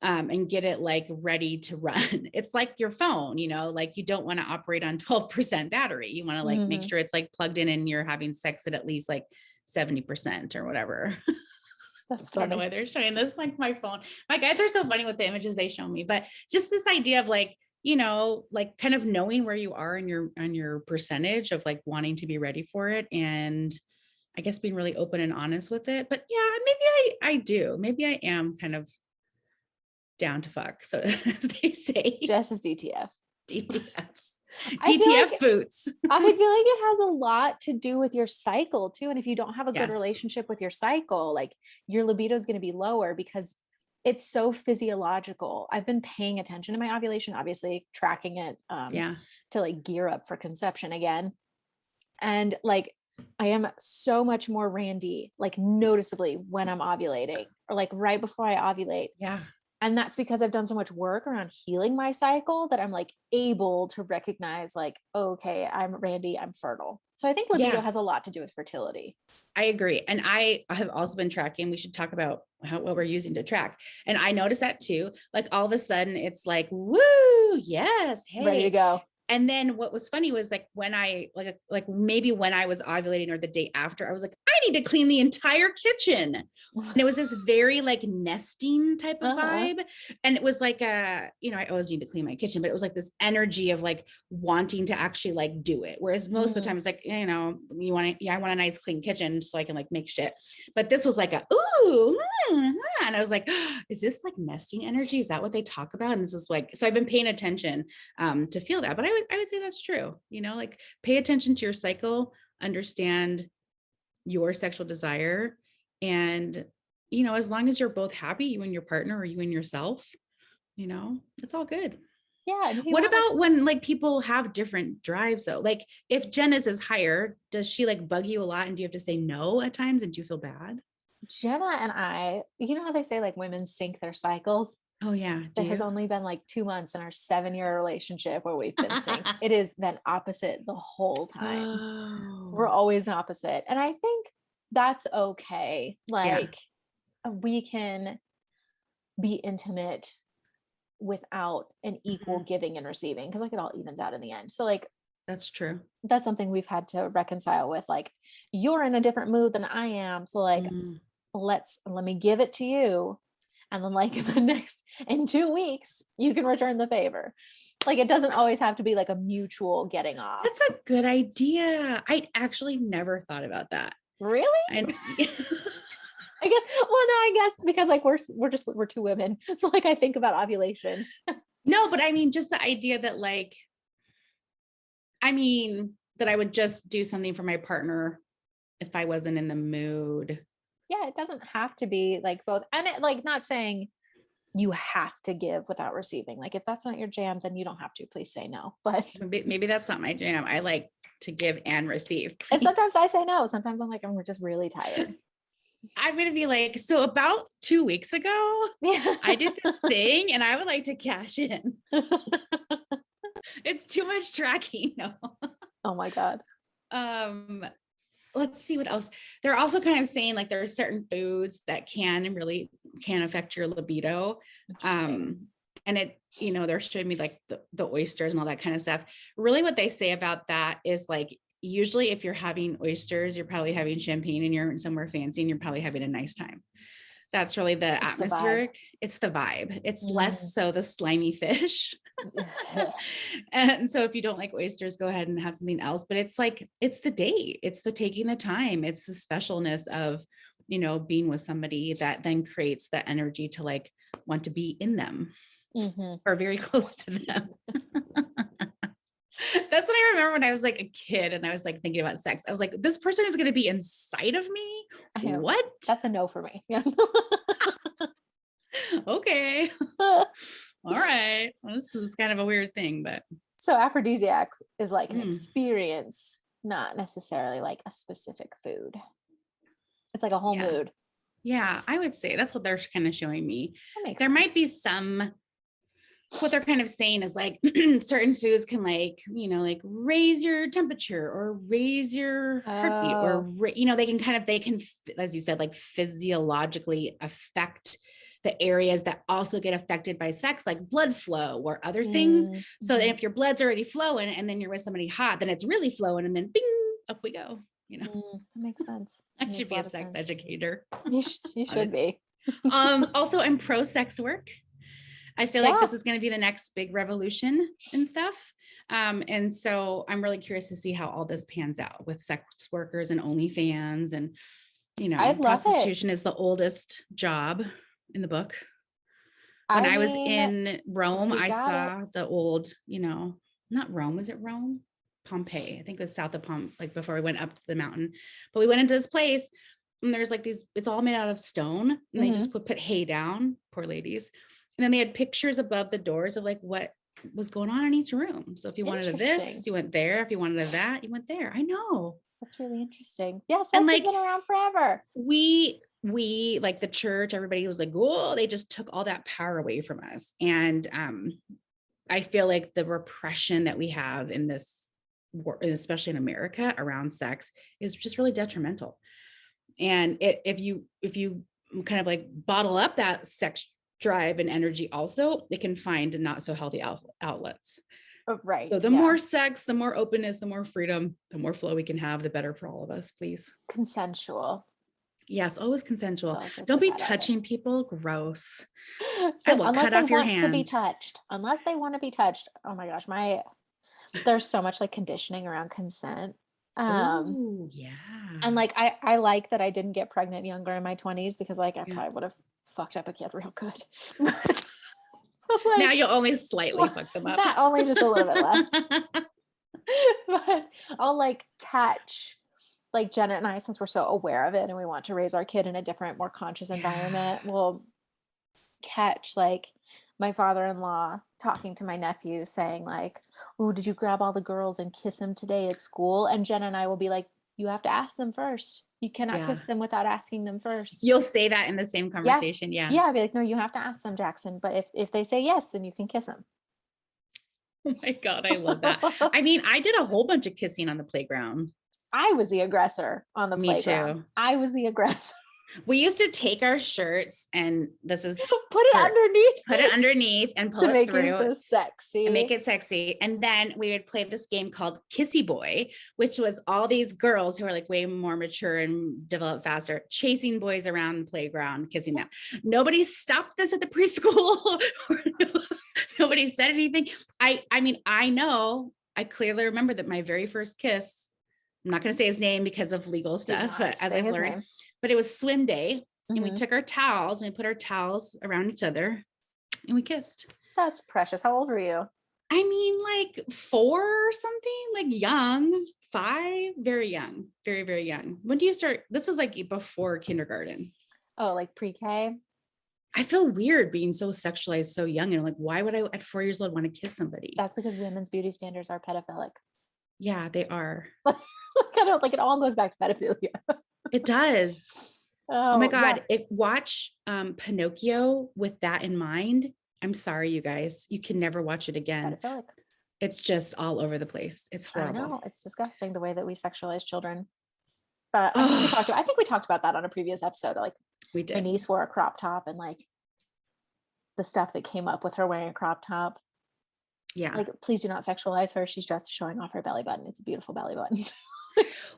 and get it like ready to run. It's like your phone, you know, like you don't want to operate on 12% battery. You want to like make sure it's like plugged in and you're having sex at least like 70% or whatever. That's I don't know funny. why they're showing this, like my phone. My guys are so funny with the images they show me, but just this idea of like, like kind of knowing where you are in your percentage of like wanting to be ready for it. And I guess being really open and honest with it. But yeah, maybe I do. Maybe I am kind of down to fuck. So as they say, Jess is DTF. DTFs, I feel DTF like boots. I feel like it has a lot to do with your cycle too. And if you don't have a good Yes. relationship with your cycle, like your libido is going to be lower because it's so physiological. I've been paying attention to my ovulation, obviously tracking it to like gear up for conception again. And like I am so much more randy, like noticeably when I'm ovulating or like right before I ovulate. Yeah. And that's because I've done so much work around healing my cycle that I'm like able to recognize like, okay, I'm randy, I'm fertile. So I think libido has a lot to do with fertility. I agree. And I have also been tracking. We should talk about what we're using to track. And I noticed that too. Like all of a sudden it's like, woo, yes, hey. Ready to go. And then what was funny was like when I like maybe when I was ovulating or the day after, I was like, I need to clean the entire kitchen. And it was this very like nesting type of vibe. And it was like I always need to clean my kitchen, but it was like this energy of like wanting to actually like do it. Whereas most of the time it's like, I want a nice clean kitchen so I can like make shit. But this was like and I was like, is this like nesting energy? Is that what they talk about? And this is like, so I've been paying attention to feel that. But I would say that's true. Like pay attention to your cycle, understand your sexual desire. And, as long as you're both happy, you and your partner or you and yourself, it's all good. Yeah. What about when like people have different drives though? Like if Jenna's is higher, does she like bug you a lot and do you have to say no at times and do you feel bad? Jenna and I, you know how they say like women sync their cycles? Oh yeah. There has only been like 2 months in our 7-year relationship where we've been synced. It has been opposite the whole time. Oh. We're always opposite. And I think that's okay. Like we can be intimate without an equal giving and receiving because like it all evens out in the end. So like that's true. That's something we've had to reconcile with. Like you're in a different mood than I am. So like let me give it to you. And then like in 2 weeks, you can return the favor. Like it doesn't always have to be like a mutual getting off. That's a good idea. I actually never thought about that. Really? And I guess because like we're 2 women. So like I think about ovulation. No, but I mean just the idea that like that I would just do something for my partner if I wasn't in the mood. Yeah, it doesn't have to be like both. And it like not saying you have to give without receiving. Like if that's not your jam, then you don't have to. Please say no. But maybe that's not my jam. I like to give and receive. Please. And sometimes I say no. Sometimes I'm like, I'm just really tired. I'm going to be like, so about 2 weeks ago, I did this thing and I would like to cash in. It's too much tracking. No. Oh my God. Let's see what else. They're also kind of saying like there are certain foods that can affect your libido. And it, they're showing me like the oysters and all that kind of stuff. Really what they say about that is like, usually if you're having oysters, you're probably having champagne and you're somewhere fancy and you're probably having a nice time. That's really the atmospheric. It's the vibe. It's less so the slimy fish. And so if you don't like oysters, go ahead and have something else. But it's like, it's the date. It's the taking the time. It's the specialness of, being with somebody that then creates the energy to like want to be in them or very close to them. That's what I remember when I was like a kid and I was like thinking about sex. I was like, this person is going to be inside of me. What? That's a no for me. Okay. All right. Well, this is kind of a weird thing, but. So aphrodisiac is like an experience, not necessarily like a specific food. It's like a whole mood. Yeah, I would say that's what they're kind of showing me. There sense. might be what they're kind of saying is like certain foods can like, like raise your temperature or raise your heartbeat or, they can, as you said, like physiologically affect the areas that also get affected by sex, like blood flow or other things. So if your blood's already flowing and then you're with somebody hot, then it's really flowing and then bing, up we go. That makes sense. I Makes should a be a lot of sex sense. educator. You should Honestly. be. Also, I'm pro sex work. I feel like this is going to be the next big revolution and stuff. And so I'm really curious to see how all this pans out with sex workers and OnlyFans. And, I love prostitution is the oldest job in the book. When I was in Rome, I saw the old, not Rome, was it Rome? Pompeii. I think it was south of Pompeii, like before we went up the mountain. But we went into this place and there's like these, it's all made out of stone. And they just put hay down, poor ladies. And then they had pictures above the doors of like what was going on in each room. So if you wanted this, you went there. If you wanted that, you went there. I know. That's really interesting. Yeah, sex and has been around forever. We like the church, everybody was like, oh, they just took all that power away from us. And I feel like the repression that we have in this, especially in America around sex, is just really detrimental. And if you kind of like bottle up that sex drive and energy, also it can find not so healthy outlets. Right. So the more sex, the more openness, the more freedom, the more flow we can have, the better for all of us. Please. Consensual. Yes, always consensual. Don't be touching people. Gross. I will cut off your hand. To be touched. Unless they want to be touched. Oh my gosh, there's so much like conditioning around consent. Oh yeah. And like I like that I didn't get pregnant younger in my 20s because like I probably would have fucked up a kid real good. So like, now you'll only slightly fuck them up. Not only just a little bit less. But I'll like catch like Jenna and I, since we're so aware of it and we want to raise our kid in a different, more conscious environment, we'll catch like my father-in-law talking to my nephew saying like, oh, did you grab all the girls and kiss them today at school? And Jenna and I will be like, you have to ask them first. You cannot kiss them without asking them first. You'll say that in the same conversation. Yeah. I'll be like, no, you have to ask them, Jackson. But if they say yes, then you can kiss them. Oh my God, I love that. I mean, I did a whole bunch of kissing on the playground. I was the aggressor on the playground. Me too. I was the aggressor. We used to take our shirts and this is put it underneath and pull it through. Make it so sexy. And make it sexy. And then we would play this game called Kissy Boy, which was all these girls who are like way more mature and develop faster, chasing boys around the playground, kissing them. Nobody stopped this at the preschool. Nobody said anything. I mean, I clearly remember that my very first kiss, I'm not going to say his name because of legal stuff, as I've learned. But it was swim day and we took our towels and we put our towels around each other and we kissed. That's precious. How old were you? I mean, like 4 or something, like young, 5, very young, very, very young. When do you start? This was like before kindergarten. Oh, like pre-K? I feel weird being so sexualized so young. And like, why would I at 4 years old want to kiss somebody? That's because women's beauty standards are pedophilic. Yeah, they are. Kind of like it all goes back to pedophilia. It does. Oh my God. Watch Pinocchio with that in mind. I'm sorry, you guys. You can never watch it again. Pedophilic. It's just all over the place. It's horrible. I know. It's disgusting the way that we sexualize children. But I think we talked about that on a previous episode. Like we did. My niece wore a crop top and like the stuff that came up with her wearing a crop top. Yeah. Like, please do not sexualize her. She's just showing off her belly button. It's a beautiful belly button.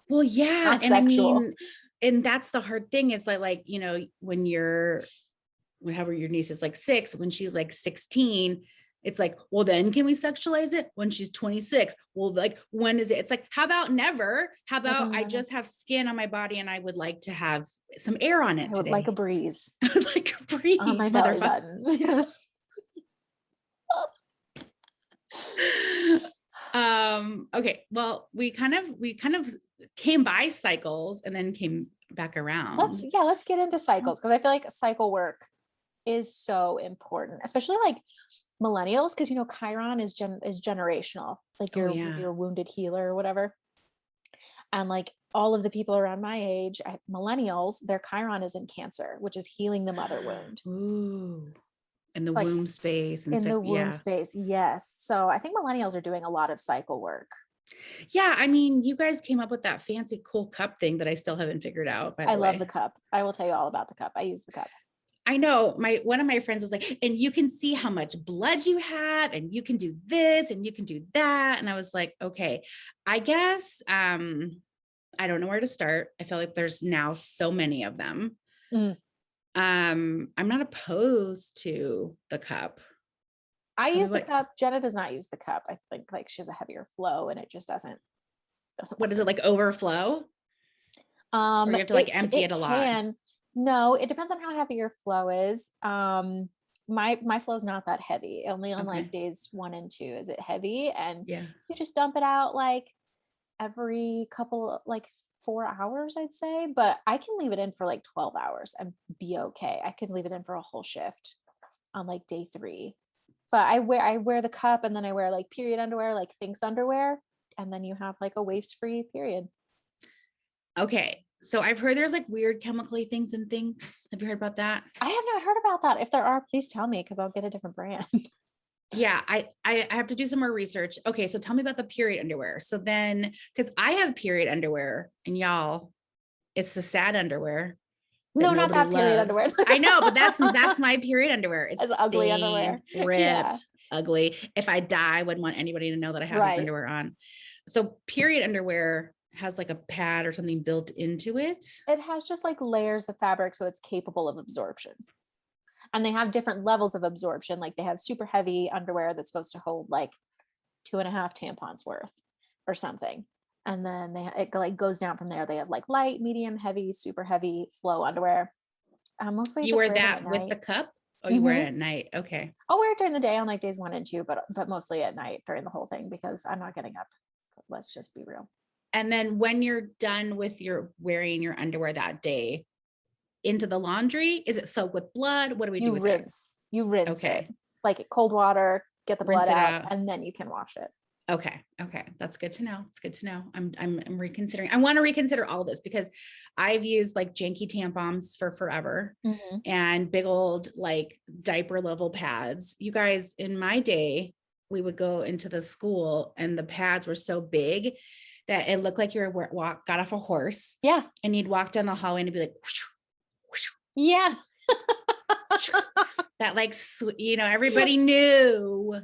Well, yeah. Not and sexual. I mean, and that's the hard thing is like, you know, whenever your niece is like 6, when she's like 16, it's like, well, then can we sexualize it when she's 26? Well, like, when is it? It's like, how about never? How about I just have skin on my body and I would like to have some air on it today. Like a breeze. Like a breeze. On my belly button. Okay. Well, we kind of came by cycles and then came back around. Let's get into cycles. Cause I feel like cycle work is so important, especially like millennials. Cause you know, Chiron is generational, like your wounded healer or whatever. And like all of the people around my age, millennials, their Chiron is in Cancer, which is healing the mother wound. Ooh. In the womb space. In the womb space. Yes. So I think millennials are doing a lot of cycle work. Yeah. I mean, you guys came up with that fancy, cool cup thing that I still haven't figured out. I love the cup. I will tell you all about the cup. I use the cup. I know one of my friends was like, and you can see how much blood you have and you can do this and you can do that. And I was like, okay, I guess, I don't know where to start. I feel like there's now so many of them. Mm. I'm not opposed to the cup. I Tell me use the what cup. Jenna does not use the cup. I think like she has a heavier flow and it just doesn't what is it, work. like overflow? Or you have to like empty it a lot? Can. No, it depends on how heavy your flow is. My flow is not that heavy. Only on like Okay. days 1 and 2 is it heavy, and Yeah. you just dump it out like every couple, like 4 hours, I'd say. But I can leave it in for like 12 hours and be okay. I can leave it in for a whole shift on like day 3. But I wear the cup, and then I wear like period underwear, like Thinx underwear, and then you have like a waste-free period. Okay. So I've heard there's like weird chemically things and things. Have you heard about that? I have not heard about that. If there are, please tell me because I'll get a different brand. Yeah, I have to do some more research. Okay, so tell me about the period underwear. So then, because I have period underwear, and y'all, it's the sad underwear that No, not nobody that period underwear. loves. I know, but that's my period underwear. It's As ugly stained, underwear. ripped, Yeah. ugly. If I die, I wouldn't want anybody to know that I have this Right. underwear on. So period underwear has like a pad or something built into it. It has just like layers of fabric, so it's capable of absorption. And they have different levels of absorption. Like they have super heavy underwear that's supposed to hold like 2.5 tampons worth or something. And then it like goes down from there. They have like light, medium, heavy, super heavy flow underwear. Mostly You just wear wear them that at with night. the cup? Oh, you wear Mhm. it at night. Okay. I'll wear it during the day on like days 1 and 2, but mostly at night during the whole thing because I'm not getting up. Let's just be real. And then when you're done with your wearing your underwear that day, into the laundry, is it soaked with blood? What do we do with it? You rinse it Okay. like cold water, get the blood Rinse it out, out. and then you can wash it. Okay. Okay. That's good to know. It's good to know. I'm reconsidering. I want to reconsider all this because I've used like janky tampons for forever Mm-hmm. and big old like diaper level pads. You guys, in my day, we would go into the school and the pads were so big that it looked like you were got off a horse. Yeah. And you'd walk down the hallway and it'd be like, whoosh, whoosh, Yeah. that like, everybody knew.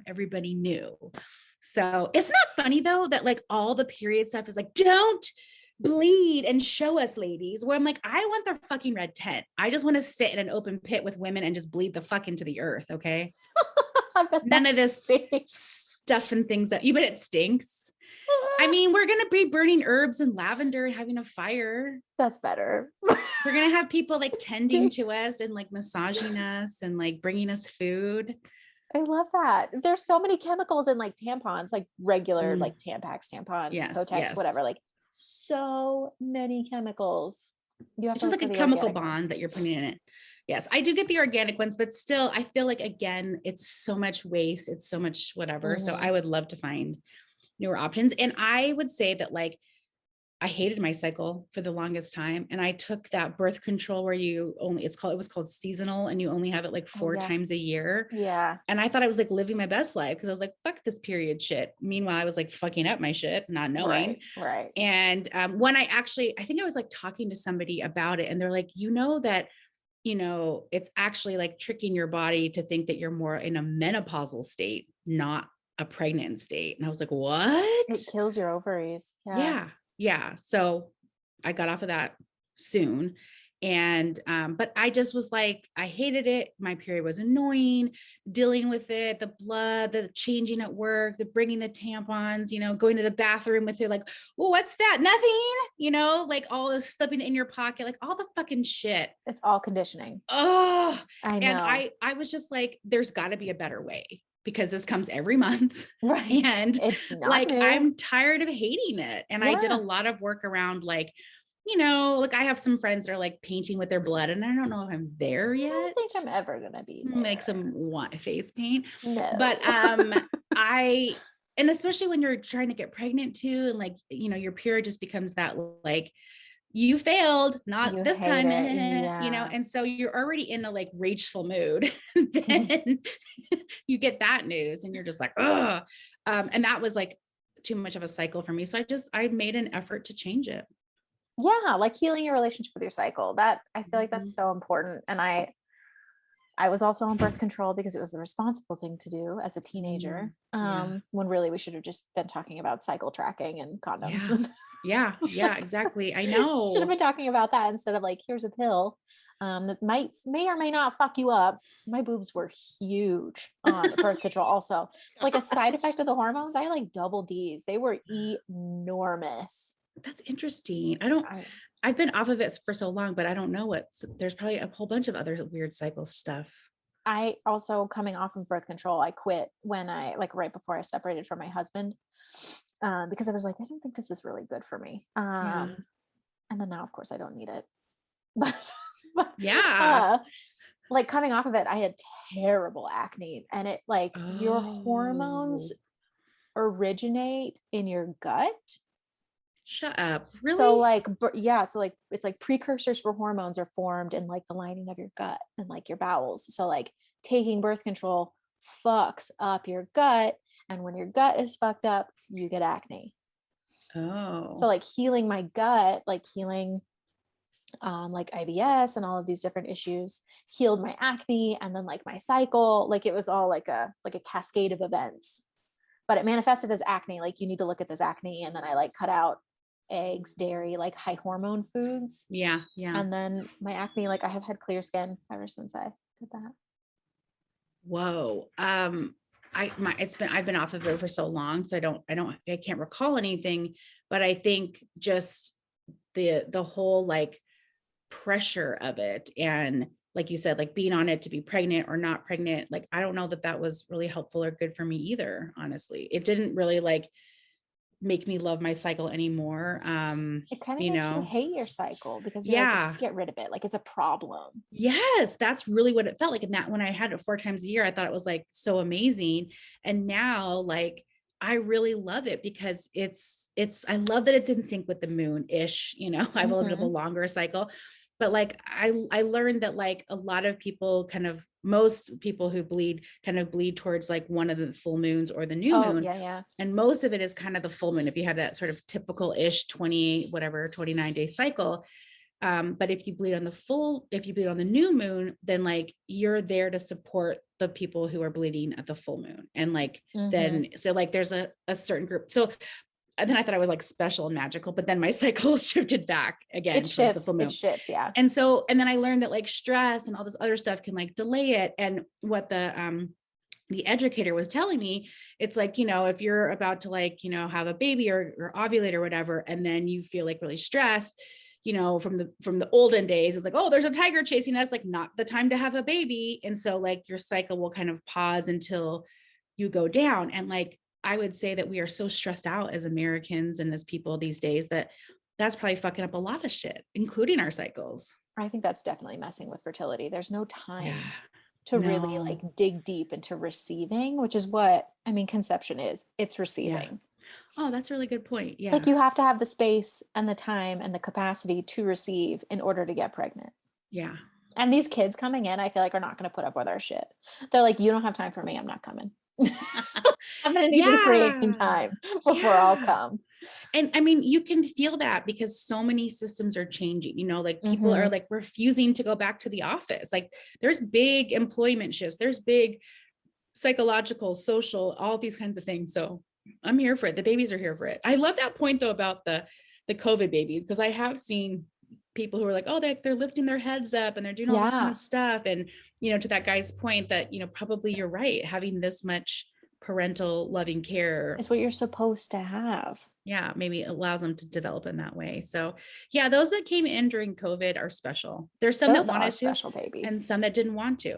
So it's not funny though, that like all the period stuff is like, don't bleed and show us, ladies, where I'm like, I want the fucking red tent. I just want to sit in an open pit with women and just bleed the fuck into the earth. Okay. None of this stuff and things that but it stinks. I mean, we're going to be burning herbs and lavender and having a fire. That's better. We're going to have people like tending to us and like massaging us and like bringing us food. I love that. There's so many chemicals in like tampons, like regular, like Tampax, tampons, yes, Kotex, yes. whatever, like so many chemicals. You have it's just like a chemical bond that you're putting in it. Yes, I do get the organic ones, but still, I feel like, again, it's so much waste. It's so much whatever. So I would love to find newer options. And I would say that like, I hated my cycle for the longest time. And I took that birth control where it was called seasonal and you only have it like 4 times a year. Yeah. And I thought I was like living my best life because I was like, fuck this period shit. Meanwhile, I was like fucking up my shit, not knowing. Right. And when I think I was like talking to somebody about it and they're like, that, it's actually like tricking your body to think that you're more in a menopausal state, not a pregnant state. And I was like, what? It kills your ovaries. Yeah. So I got off of that soon. And, but I just was like, I hated it. My period was annoying, dealing with it, the blood, the changing at work, the bringing the tampons, going to the bathroom with it, like, well, what's that? Nothing, like all this slipping in your pocket, like all the fucking shit. It's all conditioning. Oh, I know. And I was just like, there's gotta be a better way because this comes every month. Right. And it's not like, new. I'm tired of hating it. And I did a lot of work around like, like I have some friends that are like painting with their blood and I don't know if I'm there yet. I don't think I'm ever going to be there. Make some face paint. No. But and especially when you're trying to get pregnant too. And like, your period just becomes that like, you failed, not this time, and so you're already in a like rageful mood. Then you get that news and you're just like, ugh. And that was like too much of a cycle for me. So I made an effort to change it. Yeah. Like healing your relationship with your cycle. That I feel like that's so important. And I was also on birth control because it was the responsible thing to do as a teenager. When really we should have just been talking about cycle tracking and condoms. Yeah. Yeah, exactly. I Should have know. been talking about that instead of like, here's a pill that may or may not fuck you up. My boobs were huge on birth control. Also, like a side effect of the hormones, I had like double D's. They were enormous. That's interesting. I, I've been off of it for so long, but I don't know there's probably a whole bunch of other weird cycle stuff. I also, coming off of birth control, I quit when I like right before I separated from my husband, because I was like, I don't think this is really good for me. Yeah. And then now, of course, I don't need it. But, but Yeah. like coming off of it, I had terrible acne, and it like your Oh, hormones originate in your gut. shut up. So Really? like, yeah, so like it's like precursors for hormones are formed in like the lining of your gut and like your bowels. So like taking birth control fucks up your gut, and when your gut is fucked up, you get acne. So Oh, like healing my gut, like healing like IBS and all of these different issues healed my acne, and then like my cycle, like it was all like a cascade of events, but it manifested as acne. Like you need to look at this acne, and then I like cut out eggs, dairy, like high hormone foods, yeah. Yeah. and then my acne, like I have had clear skin ever since I did that. Whoa. I've been off of it for so long. So I can't recall anything, but I think just the whole like pressure of it. And like you said, like being on it to be pregnant or not pregnant, like, I don't know that that was really helpful or good for me either. Honestly, it didn't really like make me love my cycle anymore. It kind of You makes you know, hate your cycle because you're like, yeah. just get rid of it. Like it's a problem. Yes, that's really what it felt like. And that when I had it 4 times a year, I thought it was like so amazing. And now, like, I really love it because I love that it's in sync with the moon ish. You know, I have a little bit of a Mm-hmm. longer cycle, but like, I learned that like a lot of people most people who bleed kind of bleed towards like one of the full moons or the new Oh, moon. yeah, yeah. And most of it is kind of the full moon. If you have that sort of typical ish 20, whatever, 29-day cycle, but if you bleed on the new moon, then like you're there to support the people who are bleeding at the full moon. And like, Mm-hmm. then, so like there's a certain group. So and then I thought I was like special and magical, but then my cycle shifted back again towards the full It moon. shifts, yeah. And then I learned that like stress and all this other stuff can like delay it. And what the educator was telling me, it's like, if you're about to like, have a baby or ovulate or whatever, and then you feel like really stressed, from the olden days, it's like, oh, there's a tiger chasing us, like not the time to have a baby. And so like your cycle will kind of pause until you go down. And like, I would say that we are so stressed out as Americans and as people these days that that's probably fucking up a lot of shit, including our cycles. I think that's definitely messing with fertility. There's no Yeah. time to really No. like dig deep into receiving, which is what I mean, conception is. It's Yeah. receiving. Oh, that's a really good point. Like Yeah. you have to have the space and the time and the capacity to receive in order to get pregnant. Yeah. And these kids coming in, I feel like are not going to put up with our shit. They're like, you don't have time for me. I'm not coming. I'm going to need you to create some Yeah. time before I'll Yeah. come. And I mean, you can feel that because so many systems are changing, like people are Mm-hmm. like refusing to go back to the office. Like there's big employment shifts, there's big psychological, social, all these kinds of things. So I'm here for it. The babies are here for it. I love that point though about the COVID babies, because I have seen people who are like, oh, they're lifting their heads up and they're doing all this kind Yeah. of stuff. And, to that guy's point that, probably you're right, having this much parental loving care, It's what you're supposed to have. yeah, maybe allows them to develop in that way. So yeah, those that came in during COVID are special. There's some that Those are wanted to special and babies. some that didn't want to,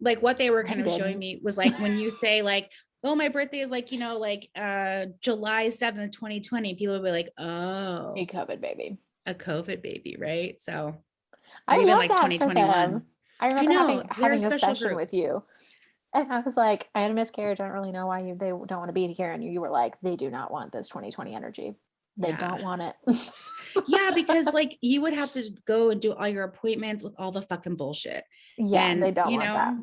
like what they were kind Mine of showing didn't. me was like, when you say like, oh, my birthday is like, July 7th, 2020, people would be like, A oh, COVID baby. a COVID baby, right? So, or I even love like that for 2021. them. I I remember know they're a having a special session group. with you, and I was like, I had a miscarriage. I don't really know why they don't want to be here. And you were like, they do not want this 2020 energy. They Yeah. don't want it. Yeah, because like you would have to go and do all your appointments with all the fucking bullshit. Yeah, they And, don't want that.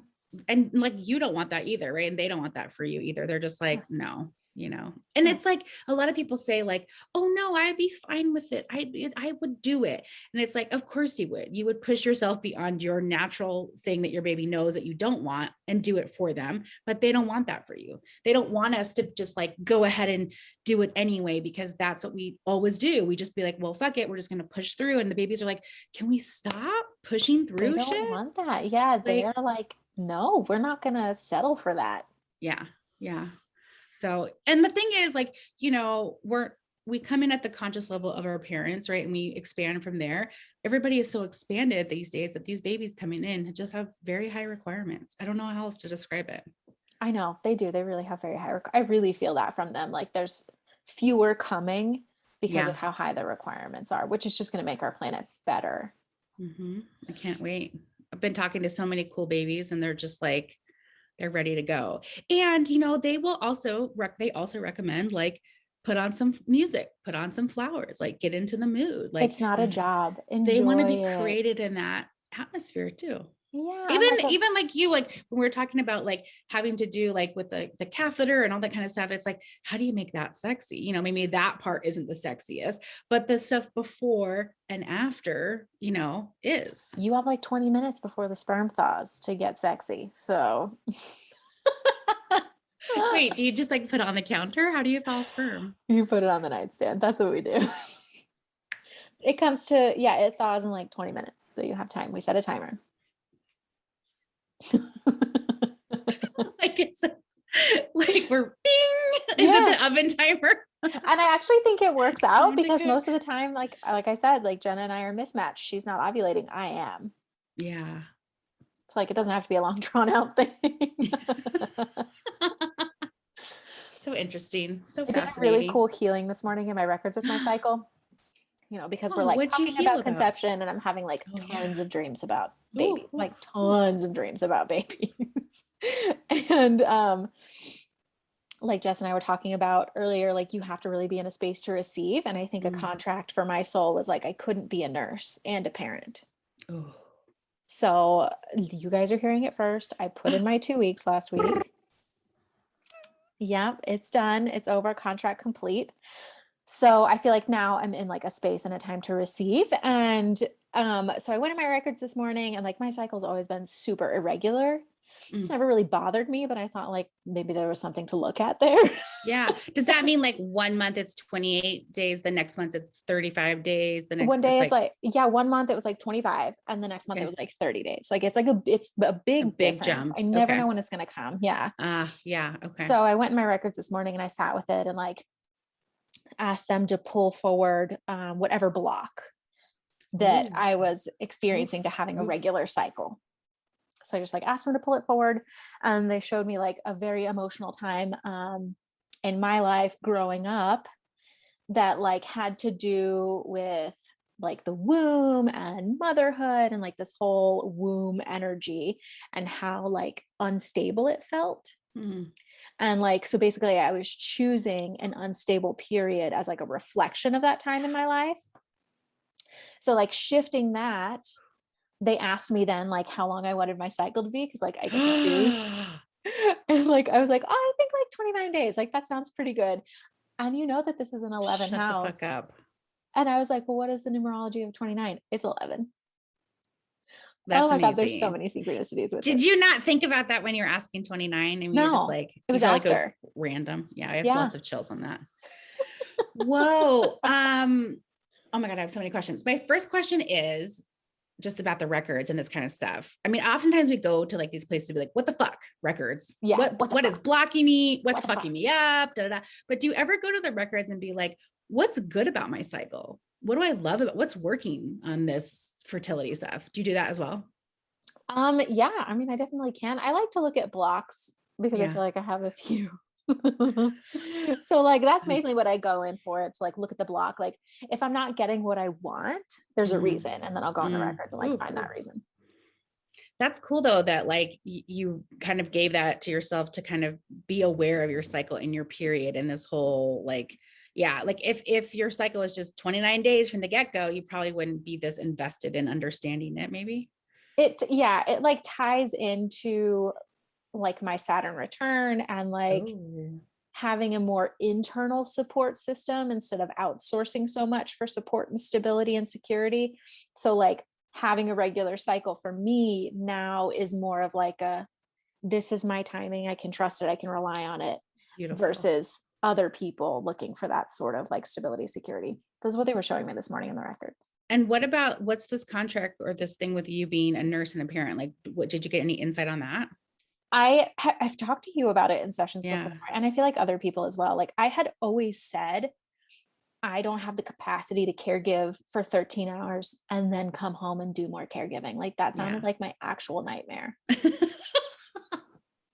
and like you don't want that either, right? And they don't want that for you either. They're just like, no. And it's like, a lot of people say like, oh no, I'd be fine with it. I would do it. And it's like, of course you would push yourself beyond your natural thing that your baby knows that you don't want and do it for them, but they don't want that for you. They don't want us to just like go ahead and do it anyway, because that's what we always do. We just be like, well, fuck it. We're just going to push through. And the babies are like, can we stop pushing through They don't want that. Yeah. They're like, no, we're not going to settle for that. Yeah. Yeah. So, and the thing is like, we come in at the conscious level of our parents, right? And we expand from there. Everybody is so expanded these days that these babies coming in just have very high requirements. I don't know how else to describe it. I know they do. They really have very high. I really feel that from them. Like there's fewer coming because of how high the requirements are, which is just going to make our planet better. Mm-hmm. I can't wait. I've been talking to so many cool babies and they're just like, they're ready to go. And, they will also, they also recommend like, put on some music, put on some flowers, like get into the mood. Like it's not a job. They want to be created in that atmosphere too. Yeah. Even like you, like when we were talking about like having to do like with the catheter and all that kind of stuff, it's like, how do you make that sexy? Maybe that part isn't the sexiest, but the stuff before and after, is. You have like 20 minutes before the sperm thaws to get sexy. So wait, do you just like put it on the counter? How do you thaw sperm? You put it on the nightstand. That's what we do. It comes to, it thaws in like 20 minutes. So you have time. We set a timer. Like it's like we're ding. Is it the oven timer? And I actually think it works out because most of the time, like I said, like Jenna and I are mismatched. She's not ovulating. I am. Yeah. It's like, it doesn't have to be a long drawn out thing. So interesting. So I did a really cool healing this morning in my records with my cycle, because we're like talking about conception and I'm having like tons of dreams about babies, like tons of dreams about babies. And like Jess and I were talking about earlier, like you have to really be in a space to receive. And I think a contract for my soul was like, I couldn't be a nurse and a parent. Oh. So you guys are hearing it first. I put in my 2 weeks last week. Yep, it's done. It's over. Contract complete. So I feel like now I'm in like a space and a time to receive. And so I went in my records this morning and like my cycle's always been super irregular. It's never really bothered me, but I thought like maybe there was something to look at there. Yeah. Does that mean like 1 month it's 28 days, the next month it's 35 days, the next one day it's like 1 month it was like 25 and the next month it was like 30 days. Like it's a big jump. I never know when it's going to come. Yeah. Yeah. Okay. So I went in my records this morning and I sat with it and like asked them to pull forward whatever block that I was experiencing to having a regular cycle. So I just like asked them to pull it forward. And they showed me like a very emotional time in my life growing up that like had to do with like the womb and motherhood and like this whole womb energy and how like unstable it felt. And like, so basically I was choosing an unstable period as like a reflection of that time in my life. So like shifting that, they asked me then like how long I wanted my cycle to be. Cause like I get to choose. And like, I was like, oh, I think like 29 days. Like that sounds pretty good. And you know that this is an 11 Shut house. the fuck up. And I was like, well, what is the numerology of 29? It's 11. That's amazing. God, there's so many synchronicities with Did you not think about that when you're asking 29? And no, you're just like, it was like it was random. Yeah. I have lots of chills on that. Whoa. Oh my God, I have so many questions. My first question is just about the records and this kind of stuff. I mean, oftentimes we go to like these places to be like, what the fuck records? Yeah. What is blocking me? What's fucking me up? Da, da, da. But do you ever go to the records and be like, what's good about my cycle? What do I love about what's working on this fertility stuff? Do you do that as well? Yeah, I mean, I definitely can. I like to look at blocks because I feel like I have a few. So like that's mainly what I go in for, to like look at the block. Like if I'm not getting what I want, there's a reason, and then I'll go on the records and like find that reason. That's cool though, that like you kind of gave that to yourself to kind of be aware of your cycle and your period and this whole like, yeah, like if your cycle is just 29 days from the get-go, you probably wouldn't be this invested in understanding it. Maybe it like ties into like my Saturn return and like having a more internal support system instead of outsourcing so much for support and stability and security. So like having a regular cycle for me now is more of like this is my timing. I can trust it. I can rely on it. Beautiful. Versus other people looking for that sort of like stability, security. That's what they were showing me this morning in the records. And what's this contract or this thing with you being a nurse and a parent? Like, what, did you get any insight on that? I've talked to you about it in sessions before, and I feel like other people as well. Like I had always said, I don't have the capacity to caregive for 13 hours and then come home and do more caregiving. Like that sounded like my actual nightmare.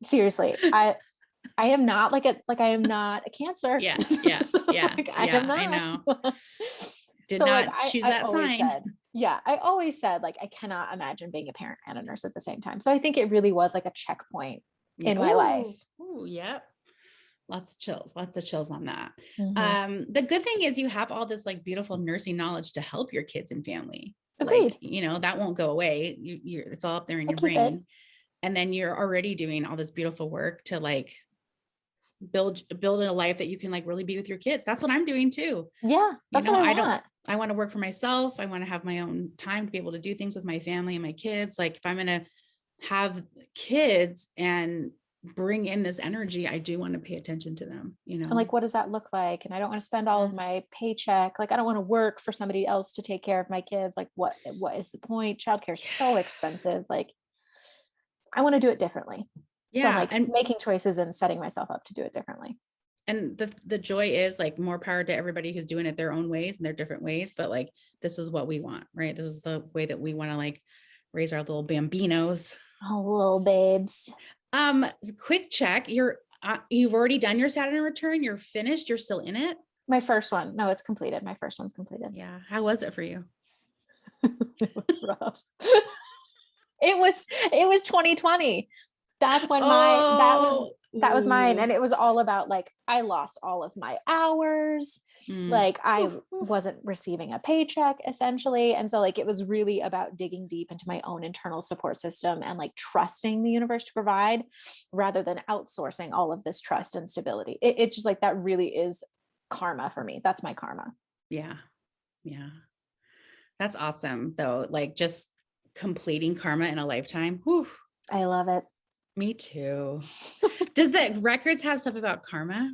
Seriously. I am not I am not a Cancer. Yeah. I am not. I know. Did not choose that sign. I always said like I cannot imagine being a parent and a nurse at the same time. So I think it really was like a checkpoint in my life. Oh, yep. Lots of chills on that. Mm-hmm. The good thing is you have all this like beautiful nursing knowledge to help your kids and family. Agreed. Like, that won't go away. It's all up there in your brain. And then you're already doing all this beautiful work to like build a life that you can like really be with your kids. That's what I'm doing too. Yeah. That's what I want. I want to work for myself. I want to have my own time to be able to do things with my family and my kids. Like if I'm going to have kids and bring in this energy, I do want to pay attention to them, And like, what does that look like? And I don't want to spend all of my paycheck. Like, I don't want to work for somebody else to take care of my kids. Like what is the point? Childcare is so expensive. Like I want to do it differently. Yeah. So I'm like making choices and setting myself up to do it differently. And the joy is like more power to everybody who's doing it their own ways and their different ways. But like, this is what we want, right? This is the way that we want to like raise our little bambinos. Oh, little babes. Quick check. You've already done your Saturn return. You're finished. You're still in it. My first one. No, it's completed. My first one's completed. Yeah. How was it for you? It was rough. It was 2020. That's when that was mine. And it was all about like, I lost all of my hours. Like I wasn't receiving a paycheck essentially. And so like, it was really about digging deep into my own internal support system and like trusting the universe to provide rather than outsourcing all of this trust and stability. It's just like, that really is karma for me. That's my karma. Yeah. Yeah. That's awesome though. Like just completing karma in a lifetime. Whew. I love it. Me too. Does the records have stuff about karma?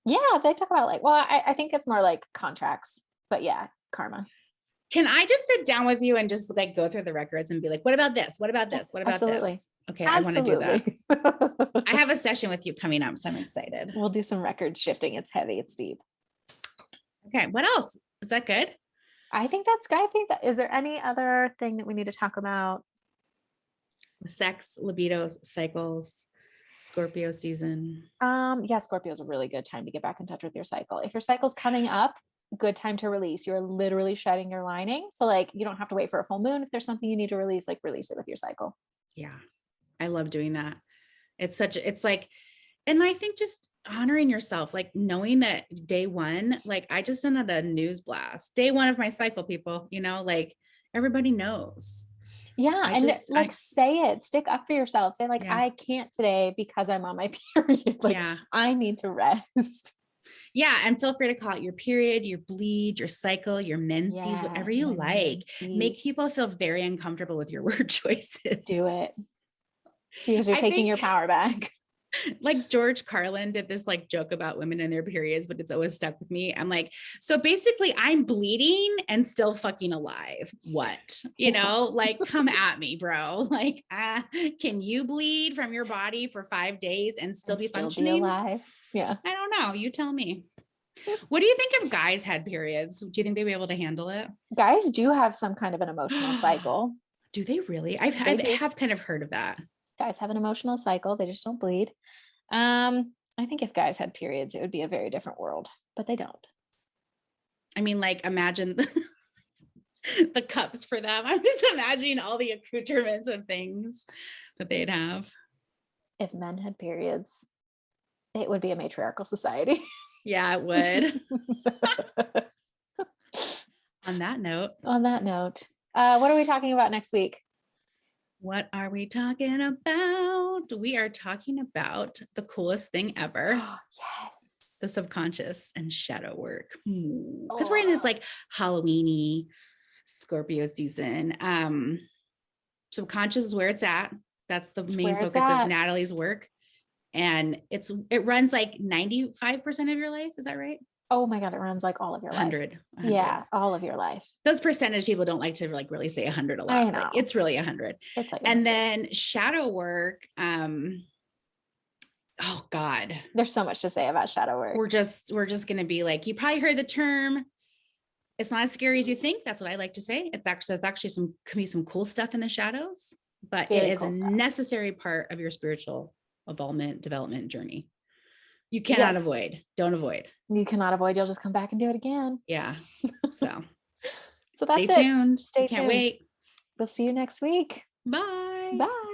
Yeah, they talk about like, well, I think it's more like contracts, but yeah, karma. Can I just sit down with you and just like go through the records and be like, what about this? What about this? What about Absolutely. this? Okay. Absolutely. I want to do that. I have a session with you coming up, so I'm excited. We'll do some record shifting. It's heavy. It's deep. Okay. What else? Is that good? I think that's good. I think that, is there any other thing that we need to talk about? Sex, libido, cycles, Scorpio season. Yeah, Scorpio is a really good time to get back in touch with your cycle. If your cycle's coming up, good time to release. You're literally shedding your lining. So like, you don't have to wait for a full moon. If there's something you need to release, like release it with your cycle. Yeah. I love doing that. It's like, and I think just honoring yourself, like knowing that day one, like I just sent out a news blast, day one of my cycle, people, like everybody knows. Yeah. Say it, stick up for yourself. Say like, I can't today because I'm on my period. Like I need to rest. Yeah. And feel free to call it your period, your bleed, your cycle, your menses, whatever you like. Make people feel very uncomfortable with your word choices. Do it. Because you're taking your power back. Like George Carlin did this like joke about women and their periods, but it's always stuck with me. I'm like, so basically I'm bleeding and still fucking alive. What, like come at me, bro. Like, can you bleed from your body for 5 days and still be functioning? Be alive? Yeah. I don't know. You tell me. What do you think if guys had periods? Do you think they'd be able to handle it? Guys do have some kind of an emotional cycle. Do they really? I have kind of heard of that. Guys have an emotional cycle. They just don't bleed. I think if guys had periods, it would be a very different world, but they don't. I mean, like imagine the cups for them. I'm just imagining all the accoutrements and things that they'd have. If men had periods, it would be a matriarchal society. Yeah, it would. On that note, what are we talking about next week? What are we talking about? We are talking about the coolest thing ever, Yes. the subconscious and shadow work. Because we're in this like Halloween-y Scorpio season. Subconscious is where it's at. That's the main focus of Natalie's work. And it runs like 95% of your life. Is that right? Oh my God, it runs like all of your life. 100. Yeah, all of your life. Those percentage people don't like to like really say 100 a lot. I know. Like, it's really 100. It's like 100. And then shadow work. Oh God. There's so much to say about shadow work. We're just gonna be like, you probably heard the term. It's not as scary as you think. That's what I like to say. There's actually can be some cool stuff in the shadows, but it is a necessary part of your spiritual development journey. You cannot avoid. Don't avoid. You cannot avoid. You'll just come back and do it again. Yeah. So that's stay tuned. Stay tuned. Can't wait. We'll see you next week. Bye. Bye.